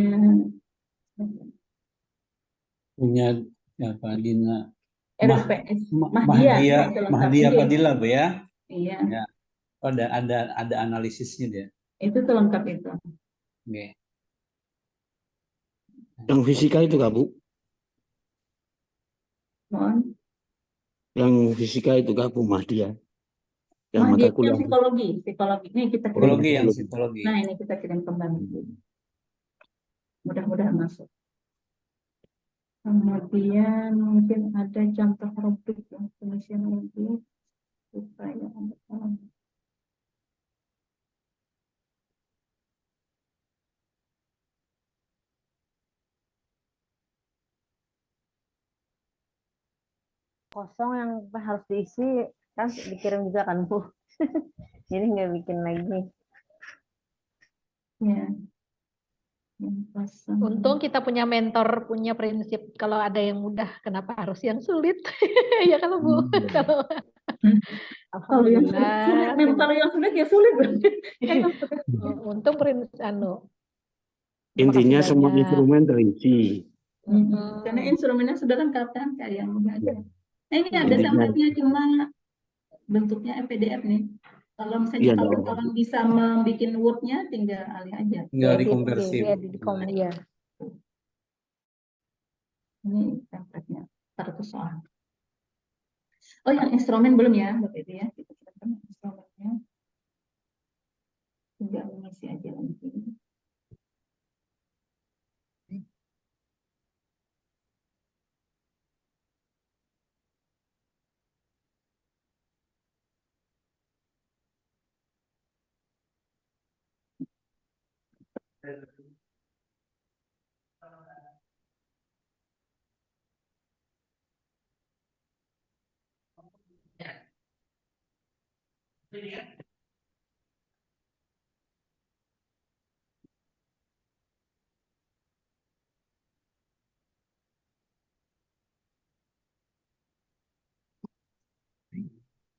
apa Dina RPS Mahdia Fadila Bu ya? Iya. Ya. Oh, ada analisisnya dia. Itu terlengkap itu. Oke. Yang fisika itu Kak Bu? Mohon. Yang fisika itu Kak Bu Mahdia? Yang Mahdia mata kuliah. yang psikologi. Ini kita kirim. Psikologi. Nah ini kita kirim kembali. Mudah-mudahan masuk. Kemudian mungkin ada contoh rubrik ya, pengisian rubrik supaya Anda paham. Kosong yang harus diisi kan dikirim juga kan Bu. Jadi nggak bikin lagi. Ya. Yang kosong. Untung kita punya mentor, punya prinsip kalau ada yang mudah, kenapa harus yang sulit? Ya kalau Bu, kalau Kalau yang sulit, alhamdulillah. kalau yang sulit ya sulit. Untung prinsip Intinya makasih semua banyak. instrumen terisi. Karena instrumennya sudah lengkap kan, kayak yang mudah aja. Nah, ini ada Intinya. tempatnya cuma bentuknya PDF nih. Kalau misalnya Iya, kalau dong. orang bisa membuat Word-nya, tinggal alih aja. Tinggal dikonversi. Ya. Ini tempatnya 100 soal. Oh, yang instrumen belum ya, Bapak Ibu ya. Kita siapkan instrumennya. Tinggal mengisi aja nanti.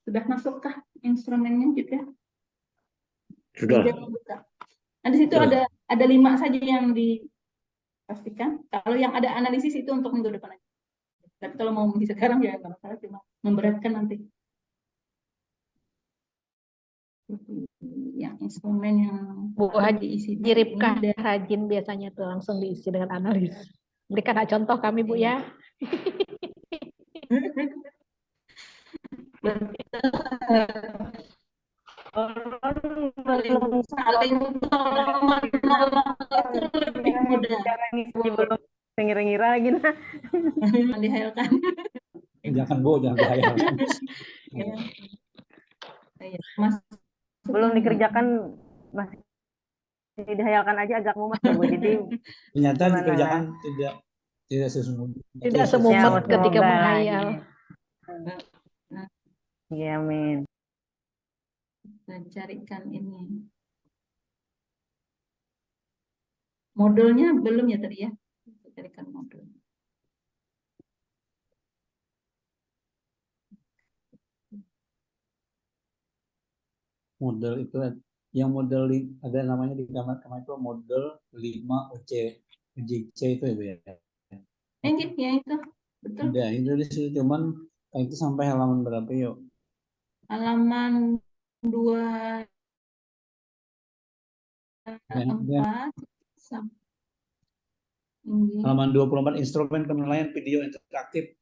Sudah masukkah instrumennya juga? Sudah. Nah, di situ ada 5 saja yang dipastikan. Kalau yang ada analisis itu untuk minggu depan aja. Tapi kalau mau di sekarang ya nggak masalah, cuma memberatkan nanti. Yang instrumen yang Bu diisi Ripkah rajin biasanya tuh langsung diisi dengan analis. Berikan contoh kami Bu ya. Saling menolong itu lebih mudah. Belum ngira-ngira lagi nah. Dihayalkan. Jangan Bu, jangan dihayalkan. Belum dikerjakan masih dihayalkan aja agak mumet ya Bu. Jadi Ternyata dikerjakan tidak sesungguhnya. Tidak semumet ketika menghayal. Iya, amin. Dan carikan ini. Modelnya belum ya tadi ya? Carikan model. Model itu yang model ada namanya di kamar itu model 5 UJC itu ya Bu ya. Gitu ya itu. Betul. Ada itu di situ, cuman itu sampai halaman berapa yuk? Halaman 24 ini. Halaman 24 instrumen penilaian video interaktif.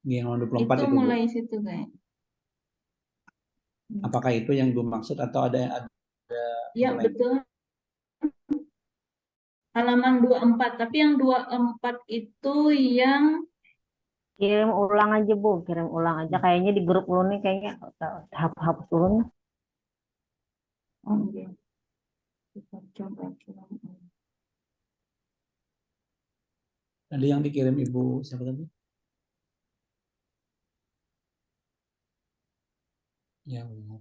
Ini halaman 24 Itu itu Bu. mulai situ kayak. Apakah itu yang gue maksud atau ada Ya, lain? betul. Halaman 24, tapi yang 24 itu yang Kirim ulang aja Bu, kirim ulang aja. Kayaknya di grup lu nih kayaknya hapus dulu nih. oh iya. Kita coba. Tadi yang dikirim Ibu siapa tadi? Ya benar.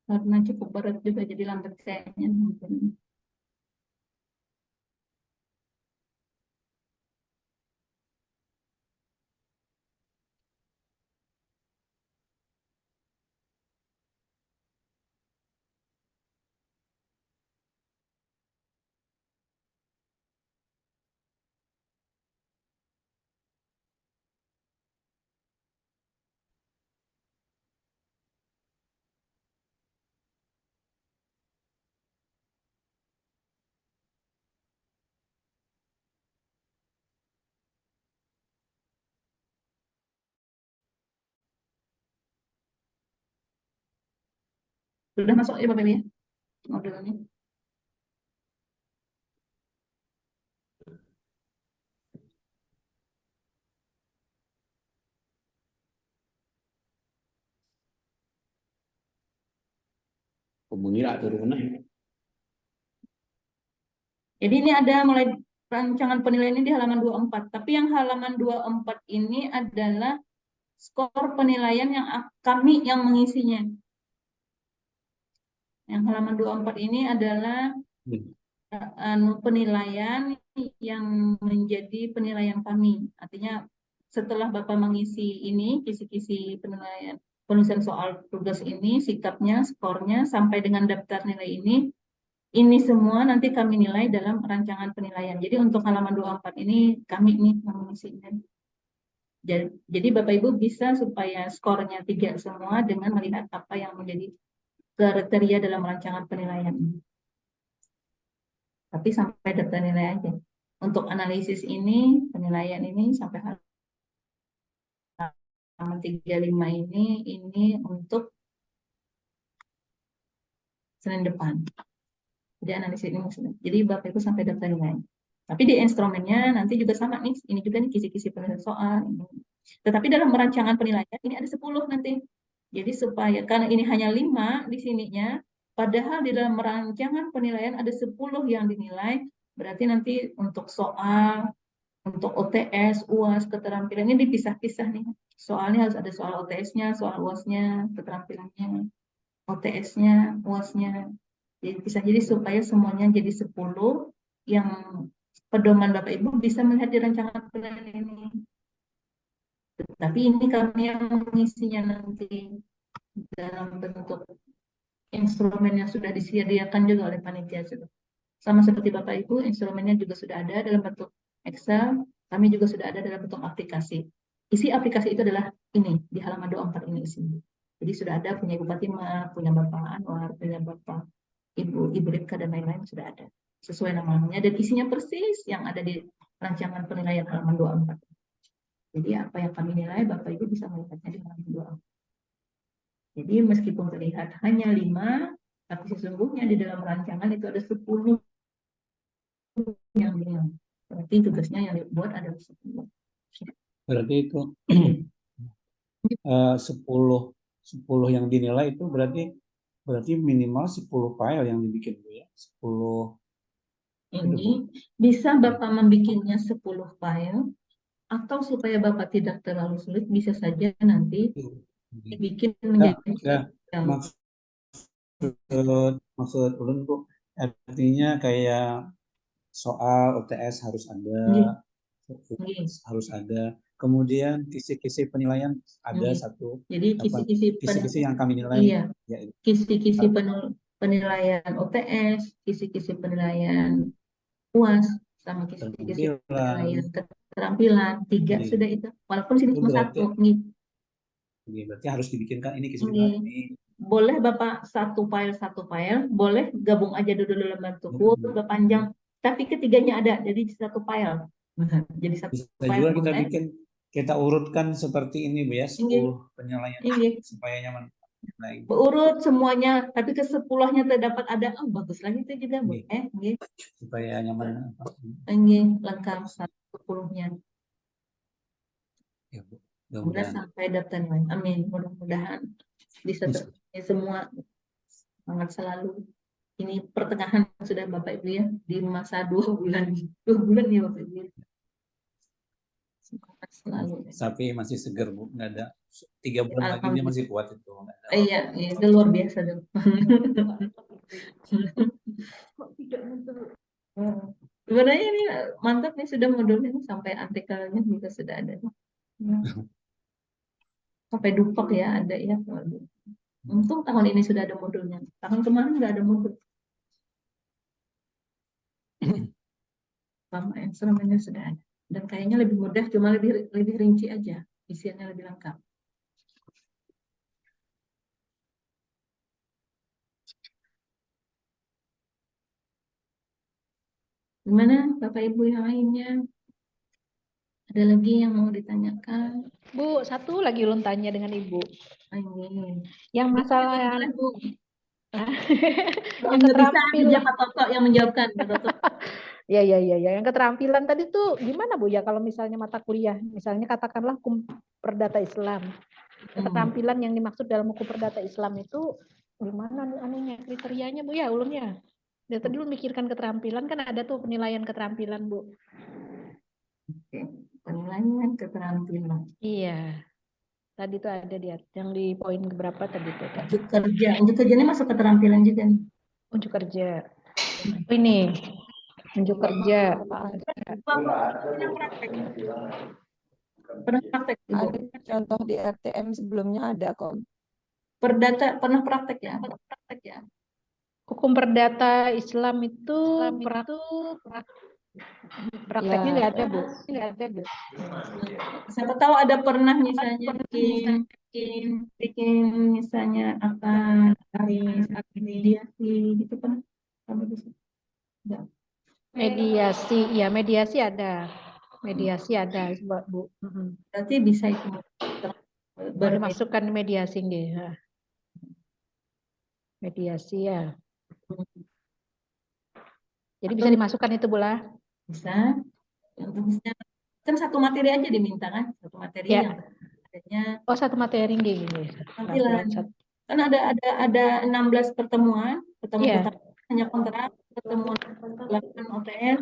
Karena cukup berat juga jadi lambat kayaknya. Sudah masuk ya Bapak Ibu ya? Modelnya. Mengira turunan. Jadi ini ada mulai rancangan penilaian ini di halaman 24. Tapi yang halaman 24 ini adalah skor penilaian yang kami yang mengisinya. Yang halaman 24 ini adalah penilaian yang menjadi penilaian kami. Artinya setelah Bapak mengisi ini, kisi-kisi penilaian, penulisan soal tugas ini, sikapnya, skornya, sampai dengan daftar nilai ini semua nanti kami nilai dalam rancangan penilaian. Jadi untuk halaman 24 ini kami nih yang mengisinya. Jadi Bapak Ibu bisa supaya skornya 3 semua dengan melihat apa yang menjadi kriteria dalam rancangan penilaian ini. Tapi sampai daftar nilai aja. Untuk analisis ini, penilaian ini sampai halaman 35 ini untuk Senin depan. Jadi analisis ini maksudnya. Jadi Bapak Ibu sampai daftar nilai. Tapi di instrumennya nanti juga sama nih. Ini juga nih kisi-kisi penulisan soal. Tetapi dalam rancangan penilaian ini ada 10 nanti. Jadi supaya karena ini hanya 5 di sininya, padahal di dalam rancangan penilaian ada 10 yang dinilai, berarti nanti untuk soal, untuk OTS, UAS, keterampilan ini dipisah-pisah nih. Soalnya harus ada soal OTS-nya, soal UAS-nya, keterampilannya, OTS-nya, UAS-nya. Jadi bisa jadi supaya semuanya jadi 10 yang pedoman Bapak Ibu bisa melihat di rancangan penilaian ini. Tapi ini kami yang mengisinya nanti dalam bentuk instrumen yang sudah disediakan juga oleh panitia. Sama seperti Bapak Ibu, instrumennya juga sudah ada dalam bentuk Excel, kami juga sudah ada dalam bentuk aplikasi. Isi aplikasi itu adalah ini, di halaman 24 ini isinya. Jadi sudah ada punya Ibu Fatimah, punya Bapak Anwar, punya Bapak Ibu Ripka, dan lain-lain sudah ada. Sesuai namanya, dan isinya persis yang ada di rancangan penilaian halaman 24. Jadi apa yang kami nilai, Bapak Ibu bisa melihatnya di halaman 24. Jadi meskipun terlihat hanya 5, tapi sesungguhnya di dalam rancangan itu ada 10 yang bilang. Berarti tugasnya yang dibuat adalah 10. Berarti itu 10 yang dinilai itu berarti minimal 10 file yang dibikin Bu ya. 10 itu Bu. Ini bisa Bapak membikinnya 10 file, atau supaya Bapak tidak terlalu sulit, bisa saja nanti dibikin Ya, menjadi ya, maksud ulun Bu, artinya kayak soal UTS harus ada, harus ada. Kemudian kisi-kisi penilaian ada satu. Jadi kisi-kisi yang kami nilai. Iya. Ya, Kisi-kisi penilaian UTS, kisi-kisi penilaian UAS, sama kisi-kisi penilaian keterampilan, 3 sudah itu. Walaupun sini cuma 1. Berarti harus dibikinkan ini kisi penilaian ini. Boleh Bapak satu file, boleh gabung aja dulu dalam bentuk Word, panjang, tapi ketiganya ada, jadi satu file. Jadi satu Bisa file juga kita boleh. bikin, kita urutkan seperti ini Bu ya, 10 penilaian supaya nyaman. Urut semuanya, tapi ke-10-nya terdapat ada, bagus lagi itu juga Bu. Supaya nyaman. Lengkap 10-nya. Ya, Bu. Mudah sampai daftar nilai. Amin. Mudah-mudahan bisa tercapai semua. Semangat selalu. Ini pertengahan sudah Bapak Ibu ya, di masa 2 bulan. 2 bulan ya Bapak Ibu. Semangat selalu. Tapi masih seger Bu, nggak ada 3 bulan lagi dia masih kuat itu. Iya, itu luar biasa dong. Sebenarnya ini mantap nih, sudah modulnya sampai artikelnya juga sudah ada. Sampai dupak ya ada ya. Untung tahun ini sudah ada modulnya. Tahun kemarin nggak ada modul. Sama instrumennya sudah ada. Dan kayaknya lebih mudah, cuma lebih rinci aja. Isiannya lebih lengkap. Gimana Bapak Ibu yang lainnya? Ada lagi yang mau ditanyakan? Bu, satu lagi ulun tanya dengan Ibu. Ini. Yang masalah Bu. yang keterampilan Pak Toto yang menjawabkan. Ya. Yang keterampilan tadi tuh gimana Bu ya kalau misalnya mata kuliah, misalnya katakanlah hukum perdata Islam. Keterampilan yang dimaksud dalam hukum perdata Islam itu gimana anunya, kriterianya Bu ya, ulunnya? Dari tadi lu mikirkan keterampilan, kan ada tuh penilaian keterampilan Bu. Oke, penilaian keterampilan. Iya. Tadi tuh ada yang di poin berapa tadi tuh? Unjuk kerja ini masuk keterampilan juga nih. Unjuk kerja. Ini unjuk kerja. Pernah praktek Ibu? Ada contoh di RTM sebelumnya ada kok. Perdata pernah praktek ya? Hukum perdata Islam itu prakteknya nggak ada Bu. Siapa tahu ada pernah misalnya bikin misalnya apa mediasi gitu pernah? Mediasi, ya mediasi ada. Mediasi ada Bu. Berarti bisa itu dimasukkan mediasi nggih. Mediasi ya. Jadi bisa dimasukkan itu Bu lah. Bisa. Kan satu materi aja diminta kan? Satu materi ya. Yang adanya. Oh, satu materi gini. Kan ada 16 pertemuan yeah. Hanya kontrak, pertemuan 8 OTS,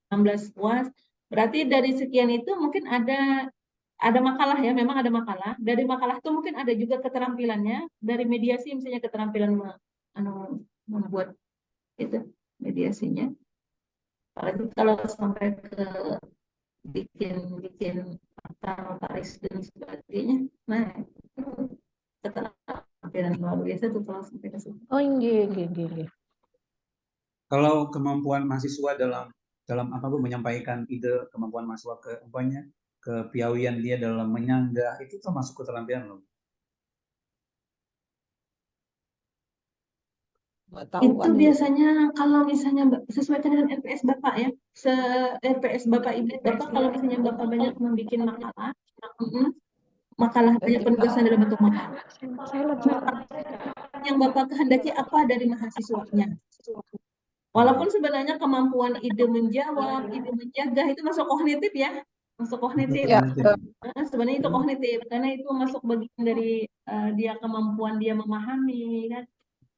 16 UAS. Berarti dari sekian itu mungkin ada makalah ya, memang ada makalah. Dari makalah itu mungkin ada juga keterampilannya. Dari mediasi misalnya keterampilan membuat itu mediasinya. Kalau sampai ke bikin notaris dan sebagainya, nah keterampilan luar biasa tuh kalau sampai ke situ. Oh, iya. Kalau kemampuan mahasiswa dalam apa Bu menyampaikan ide, kemampuan mahasiswa kepiawaian dia dalam menyanggah, itu termasuk keterampilan loh. Itu biasanya kalau misalnya sesuaikan dengan RPS Bapak ya, RPS Bapak Ibu Bapak kalau misalnya Bapak banyak membuat makalah banyak penugasan dalam bentuk makalah. Yang Bapak kehendaki apa dari mahasiswanya? Walaupun sebenarnya kemampuan ide menjawab, ide menjaga itu masuk kognitif ya. masuk kognitif. Ya, Sebenarnya itu kognitif karena itu masuk bagian dari dia kemampuan dia memahami kan.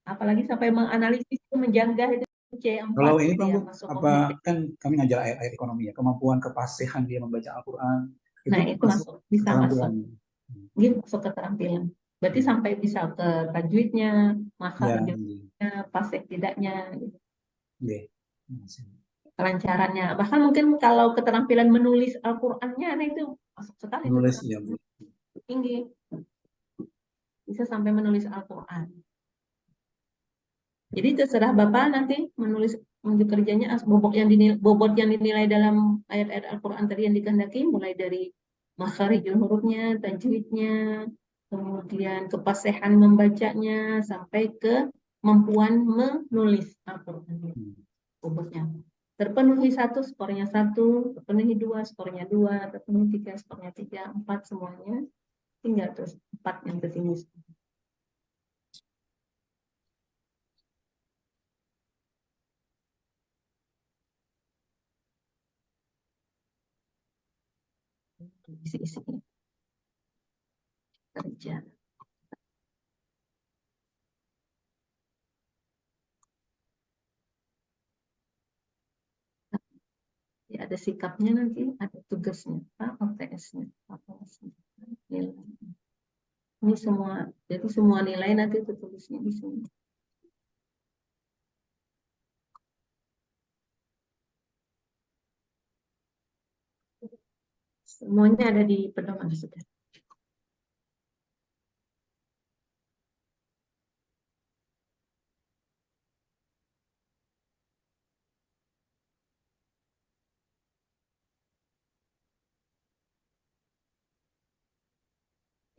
Apalagi sampai menganalisis itu menjanggah itu C4 Kalau ini gitu Pak ya, Bu, masuk apa kognitif. kan kami ngajar ayat ekonomi ya, kemampuan kefasihan dia membaca Al-Quran Nah, itu itu masuk, bisa masuk. keterampilan. Dia masuk keterampilan. Berarti sampai bisa ke tajwidnya, Ya, makhrajnya, fasih tidaknya, gitu. oke. Kelancarannya. Bahkan mungkin kalau keterampilan menulis Al-Qur'annya, nah itu masuk sekali. Menulis ya Bu. Tinggi. Bisa sampai menulis Al-Qur'an. Jadi terserah Bapak nanti menulis untuk kerjanya bobot yang dinilai dalam ayat-ayat Al-Qur'an tadi yang dikehendaki, mulai dari makharijul hurufnya, tajwidnya, kemudian kepasihan membacanya, sampai ke kemampuan menulis Al-Qur'an. Bobotnya. Terpenuhi 1, skornya 1, terpenuhi 2, skornya 2, terpenuhi 3, skornya 3, 4 semuanya. Tinggal terus 4 yang tertinggi. Isi-isi kerja. Ya, ada sikapnya nanti, ada tugasnya, OTS-nya, nilai. Ini semua, jadi semua nilai nanti tertulisnya di sini. Semuanya ada di pedoman sudah.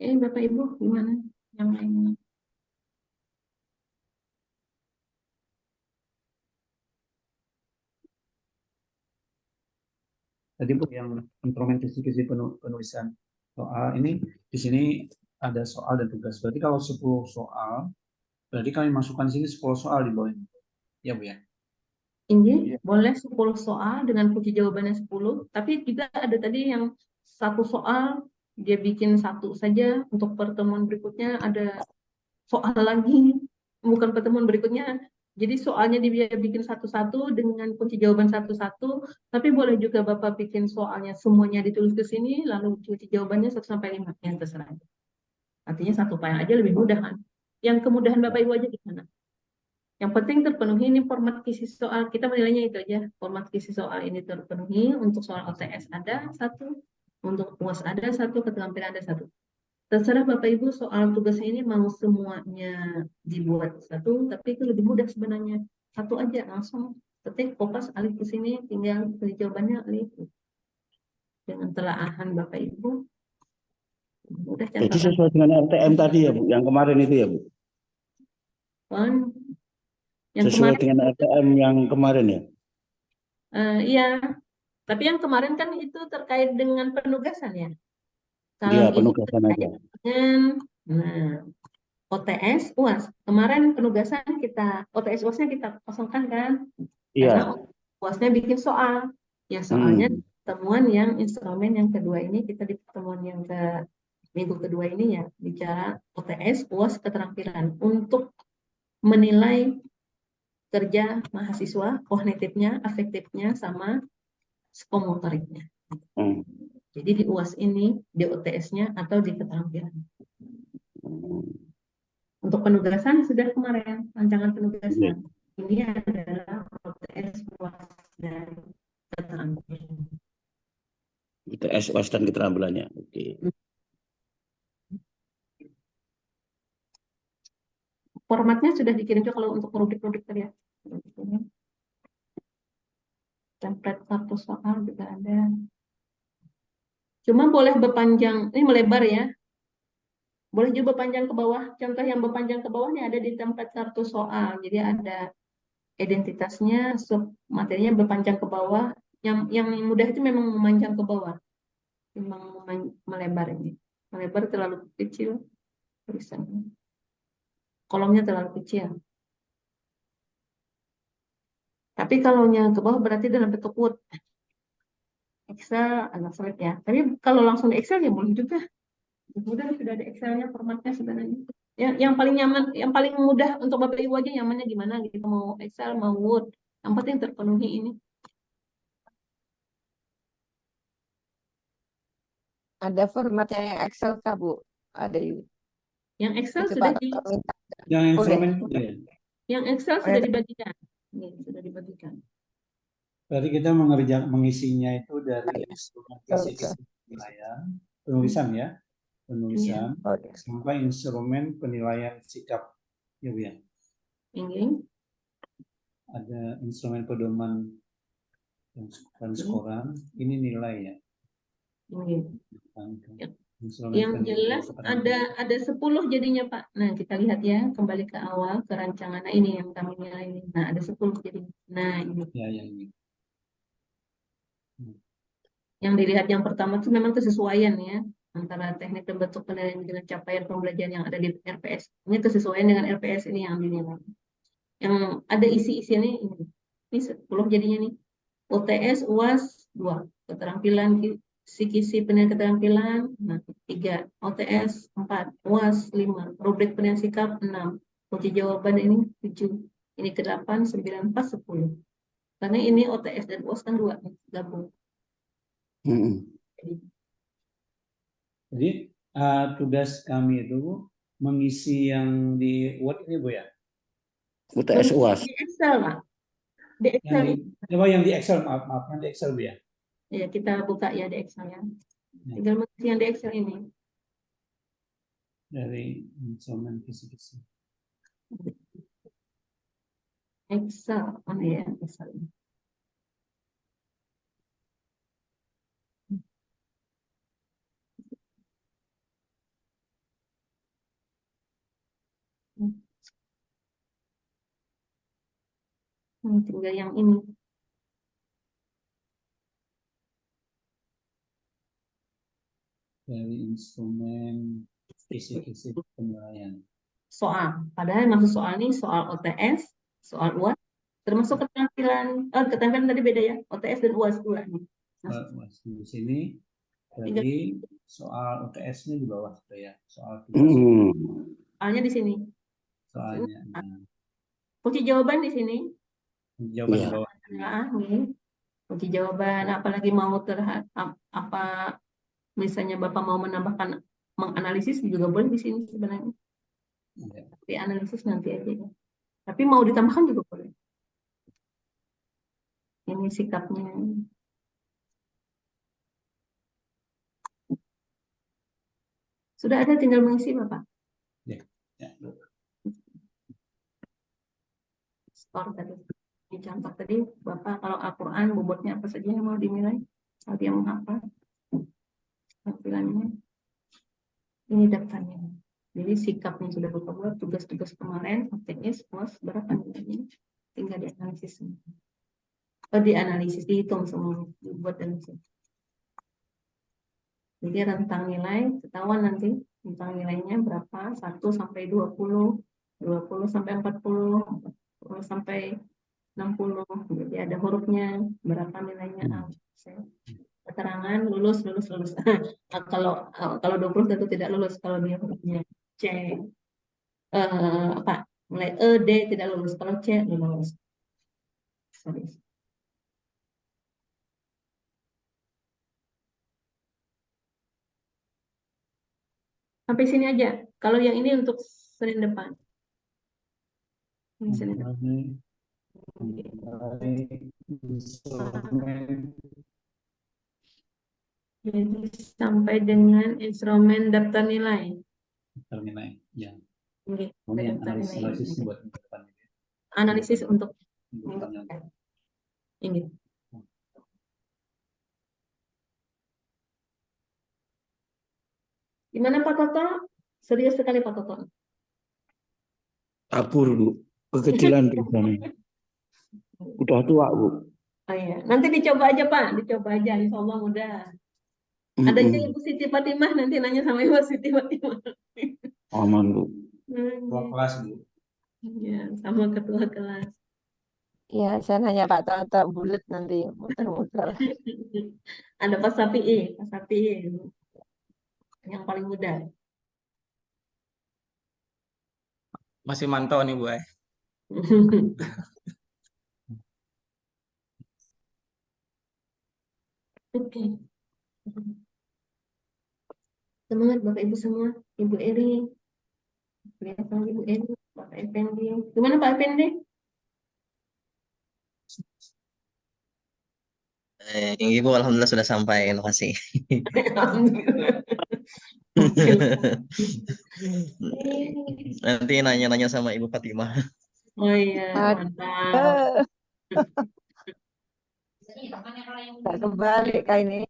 Bapak Ibu gimana? Yang lainnya? Tadi Bu yang instrumentasi penulisan soal ini di sini ada soal dan tugas. Berarti kalau 10 soal, berarti kami masukkan di sini 10 soal di bawah ini. Ya Bu ya. Ini boleh 10 soal dengan kunci jawabannya 10, tapi juga ada tadi yang satu soal dia bikin satu saja, untuk pertemuan berikutnya ada soal lagi, bukan pertemuan berikutnya. Jadi soalnya dia bikin satu-satu dengan kunci jawaban satu-satu, tapi boleh juga Bapak bikin soalnya semuanya ditulis ke sini, lalu kunci jawabannya 1 sampai 5, yang terserah. Artinya satu file aja lebih mudah kan. Yang kemudahan Bapak Ibu aja gimana? Yang penting terpenuhi ini format kisi soal. Kita menilainya itu aja. Format kisi soal ini terpenuhi. Untuk soal OTS ada 1. Untuk UAS ada 1. Keterampilan ada 1. Terserah Bapak Ibu soal tugasnya ini mau semuanya dibuat 1. Tapi itu lebih mudah sebenarnya. 1 aja langsung. Ketik, fokus, alif ke sini. Tinggal beri jawabannya alif. Dengan telaahan Bapak Ibu. Mudah Jadi catatan. sesuai dengan RTM tadi ya Bu, yang kemarin itu ya Bu. Yang Sesuai kemarin, dengan RTM yang kemarin ya. iya. Tapi yang kemarin kan itu terkait dengan penugasan ya. Kalau Iya, ini penugasan aja. terkait dengan OTS, UAS. Kemarin penugasan kita, OTS UASnya kita kosongkan kan? Karena Iya. UASnya bikin soal. Ya soalnya pertemuan yang instrumen yang kedua ini, kita di pertemuan yang ke minggu kedua ini ya bicara OTS, UAS, keterampilan untuk menilai kerja mahasiswa, kognitifnya, afektifnya, sama psikomotoriknya. Jadi di UAS ini, di OTS-nya atau di keterampilan. Untuk penugasan sudah kemarin, rancangan penugasan. Ini adalah OTS, UAS, dan keterampilan. UTS, UAS, dan keterampilannya. Oke. Formatnya sudah dikirim juga kalau untuk produk-produk tadi ya. Template kartu soal juga ada. Cuma boleh berpanjang, ini melebar ya. Boleh juga berpanjang ke bawah. Contoh yang berpanjang ke bawahnya ada di template kartu soal. Jadi ada identitasnya, sub materinya berpanjang ke bawah. Yang mudah itu memang memanjang ke bawah. Memang melebar ini. Melebar terlalu kecil tulisannya. Kolomnya terlalu kecil. Tapi kalau yang ke bawah berarti dalam bentuk Word. Excel agak sulit ya. Tapi kalau langsung di Excel ya boleh juga. Mudah sudah ada Excelnya, formatnya sebenarnya. Yang paling nyaman, yang paling mudah untuk Bapak Ibu aja nyamannya gimana gitu. Mau Excel, mau Word. Yang penting terpenuhi ini. Ada formatnya yang Excel Kak, Bu. Ada juga. Yang Excel Itu sudah Pak Toto minta. Yang Udah. instrumen ya. yang Excel Oh, sudah ya. dibagikan. Ini sudah dibagikan. Berarti kita mengisinya itu dari instrumen kisi-kisi penilaian, penulisan ya, penulisan Oh, ya. sampai instrumen penilaian sikap, ya Bu ya. Ini. Ada instrumen pedoman dan skoran, ini nilai ya. Ini. Instrumen Yang penilaian jelas keterampilan. ada 10 jadinya Pak. Nah kita lihat ya, kembali ke awal ke rancangan. Nah, ini yang kami nilai ini. Nah ada 10 jadinya. Nah ini. Ya, yang ini. Yang dilihat yang pertama itu memang kesesuaian ya antara teknik dan bentuk penilaian dengan capaian pembelajaran yang ada di RPS. Ini kesesuaian dengan RPS ini yang dinilai. Yang ada isi-isiannya ini. Ini 10 jadinya nih. OTS, UAS 2. Keterampilan kisi penilaian keterampilan 3. OTS 4. UAS 5. Rubrik penilaian sikap 6. Kunci jawaban ini 7. Ini ke-8, 9, 4, 10. Karena ini OTS dan UAS kan 2 gabung. Jadi tugas kami itu mengisi yang di Word ini Bu ya. UTS UAS. Di Excel, Pak. Di Excel. Yang di Excel, maaf, yang di Excel Bu ya. Ya, kita buka ya di Excel ya. Tinggal mengisi yang di Excel ini. Dari instrumen kisi-kisi. Excel, mana ya Excel? Tinggal yang ini. Dari instrumen kisi-kisi penilaian. Soal, padahal maksud soal ini soal OTS, soal UAS, termasuk keterampilan tadi beda ya, OTS dan UAS dua nih. Di sini jadi soal UTS-nya di bawah ya, soal Soalnya di sini. soalnya. Kunci jawaban di sini. Jawaban di bawah. Nih. Kunci jawaban, apalagi mau apa misalnya Bapak mau menambahkan menganalisis juga boleh di sini sebenarnya. Tapi analisis nanti aja ya. Tapi mau ditambahkan juga boleh. Ini sikapnya. Sudah ada, tinggal mengisi Bapak. Ya. Skor tadi. Ini contoh tadi, Bapak kalau Al-Quran bobotnya apa saja yang mau dinilai? Kalau dia menghafal. Tampilannya. Ini daftarnya. Jadi sikapnya sudah Bapak buat, tugas-tugas kemarin, OTS, UAS, berapa nilainya? Tinggal dianalisis semua. Dianalisis, dihitung semua, dibuat dan jadi rentang nilai ketahuan nanti rentang nilainya berapa 1 sampai 20, 20 sampai 40, 40 sampai 60. Jadi ada hurufnya berapa nilainya. Keterangan lulus. Kalau 20 tentu tidak lulus kalau dia hurufnya C. Mulai E, D tidak lulus, kalau C lulus. Sorry. Sampai sini aja. Kalau yang ini untuk Senin depan. Ini Senin depan. Jadi sampai dengan instrumen daftar nilai. Daftar nilai, ya. Oke. Analisis buat depan. Analisis untuk ini. Gimana Pak Toto? Serius sekali Pak Toto. Kabur Bu, kekecilan tulisannya. Udah tua Bu. Oh iya, nanti dicoba aja Pak, dicoba aja, insya Allah mudah. Ada aja Ibu Siti Fatimah, nanti nanya sama Ibu Siti Fatimah. Aman Bu. Ketua kelas Bu. Ya, sama ketua kelas. Iya, saya nanya Pak Toto bulat nanti muter-muter. Ada Pak Sapi yang paling muda. Masih mantau nih, Bu. Oke. Semangat Bapak Ibu semua, Ibu Eri, kelihatan Ibu Eri, Bapak Effendi. Gimana Pak Effendi? Yang Ibu alhamdulillah sudah sampai lokasi. Alhamdulillah. Nanti nanya-nanya sama Ibu Fatimah. Oh iya, mantap. Tak kebalik kak ini.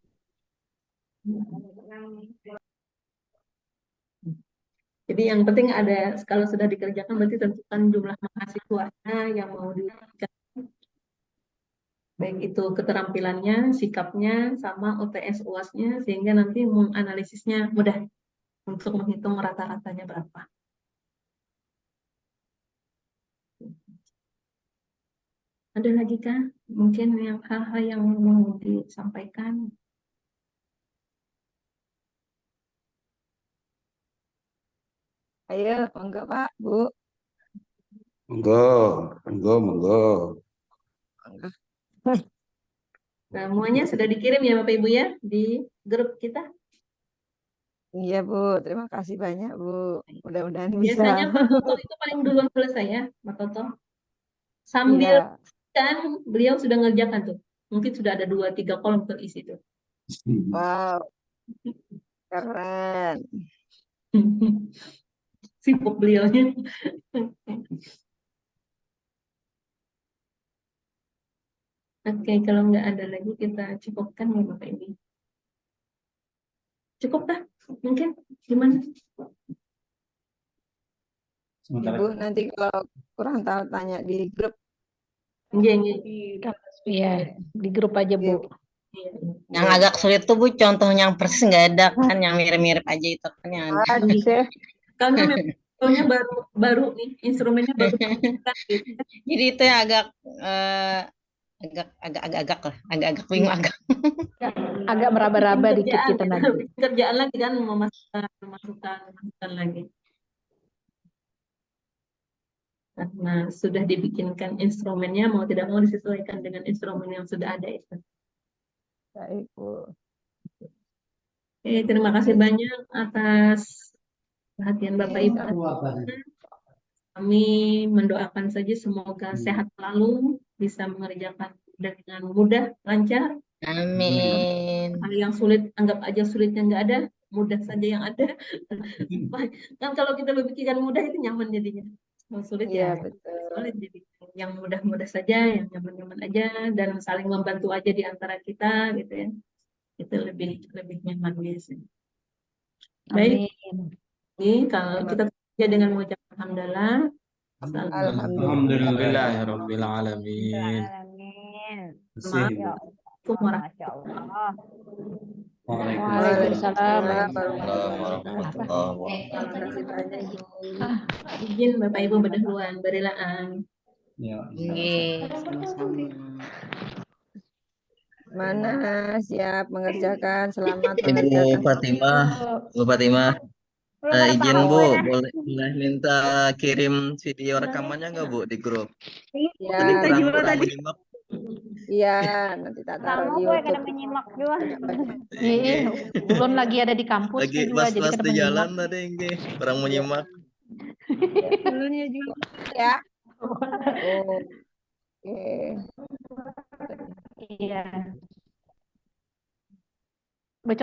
Jadi yang penting ada, kalau sudah dikerjakan berarti tentukan jumlah mahasiswanya yang mau dikerjakan. Baik itu keterampilannya, sikapnya, sama UTS UAS-nya, sehingga nanti menganalisisnya mudah untuk menghitung rata-ratanya berapa. Ada lagi kah? Mungkin yang hal-hal yang mau disampaikan. Ayo, monggo Pak, Bu. Monggo, monggo, monggo. Semuanya sudah dikirim ya Bapak Ibu ya di grup kita. Iya Bu, terima kasih banyak Bu. Mudah-mudahan bisa. Biasanya Pak Toto itu paling duluan selesai ya, Pak Toto. Sambil Iya, kan beliau sudah ngerjakan tuh. Mungkin sudah ada 2-3 kolom terisi tuh. wow, keren. Sibuk beliaunya. Oke, kalau nggak ada lagi kita cukupkan ya Bapak Ibu. Cukup kah? Mungkin gimana? Sementara Ibu nanti kalau kurang tahu tanya di grup. Iya, iya. Iya, di grup aja Bu. Iya. Yang agak sulit tuh Bu, contoh yang persis nggak ada kan, yang mirip-mirip aja itu kan yang ada. Aduh, Karena memang baru nih, instrumennya baru. Jadi itu yang agak agak bingung agak. Agak meraba-raba dikit Kerjaan, kita nanti. kerjaan lagi kan memasukkan lagi. Karena sudah dibikinkan instrumennya, mau tidak mau disesuaikan dengan instrumen yang sudah ada itu. baik Bu. Oke, terima kasih banyak atas perhatian Bapak Ibu. Kami mendoakan saja semoga sehat selalu, bisa mengerjakan dengan mudah, lancar. Amin. Hal yang sulit, anggap aja sulitnya nggak ada, mudah saja yang ada. Kan kalau kita berpikirkan mudah itu nyaman jadinya. Kalau sulit Iya, ya betul. sulit, jadi yang mudah-mudah saja, yang nyaman-nyaman aja, dan saling membantu aja di antara kita gitu ya. Itu lebih nyaman biasanya. Baik, Amin. ini kalau kita saja dengan mengucap alhamdulillah. Alhamdulillahirabbil alamin. Assalamualaikum warahmatullahi Waalaikumsalam. Warahmatullahi Terima kasih banyak Bu. Izin Bapak Ibu berdahuluan, berilaan. ya, Iya, sama-sama. Mana siap mengerjakan, selamat Ibu mengerjakan. Fatimah, Bu Fatimah, izin Bu, boleh minta kirim video rekamannya nggak Bu di grup? Ya, Tadi kurang menyimak. iya, nanti tak taruh di YouTube. Iya, ulun lagi ada di kampus Lagi juga, jadi was-was kada di jalan menyimak. tadi ini, kurang menyimak. Ya. Oh, oke. Iya. Baca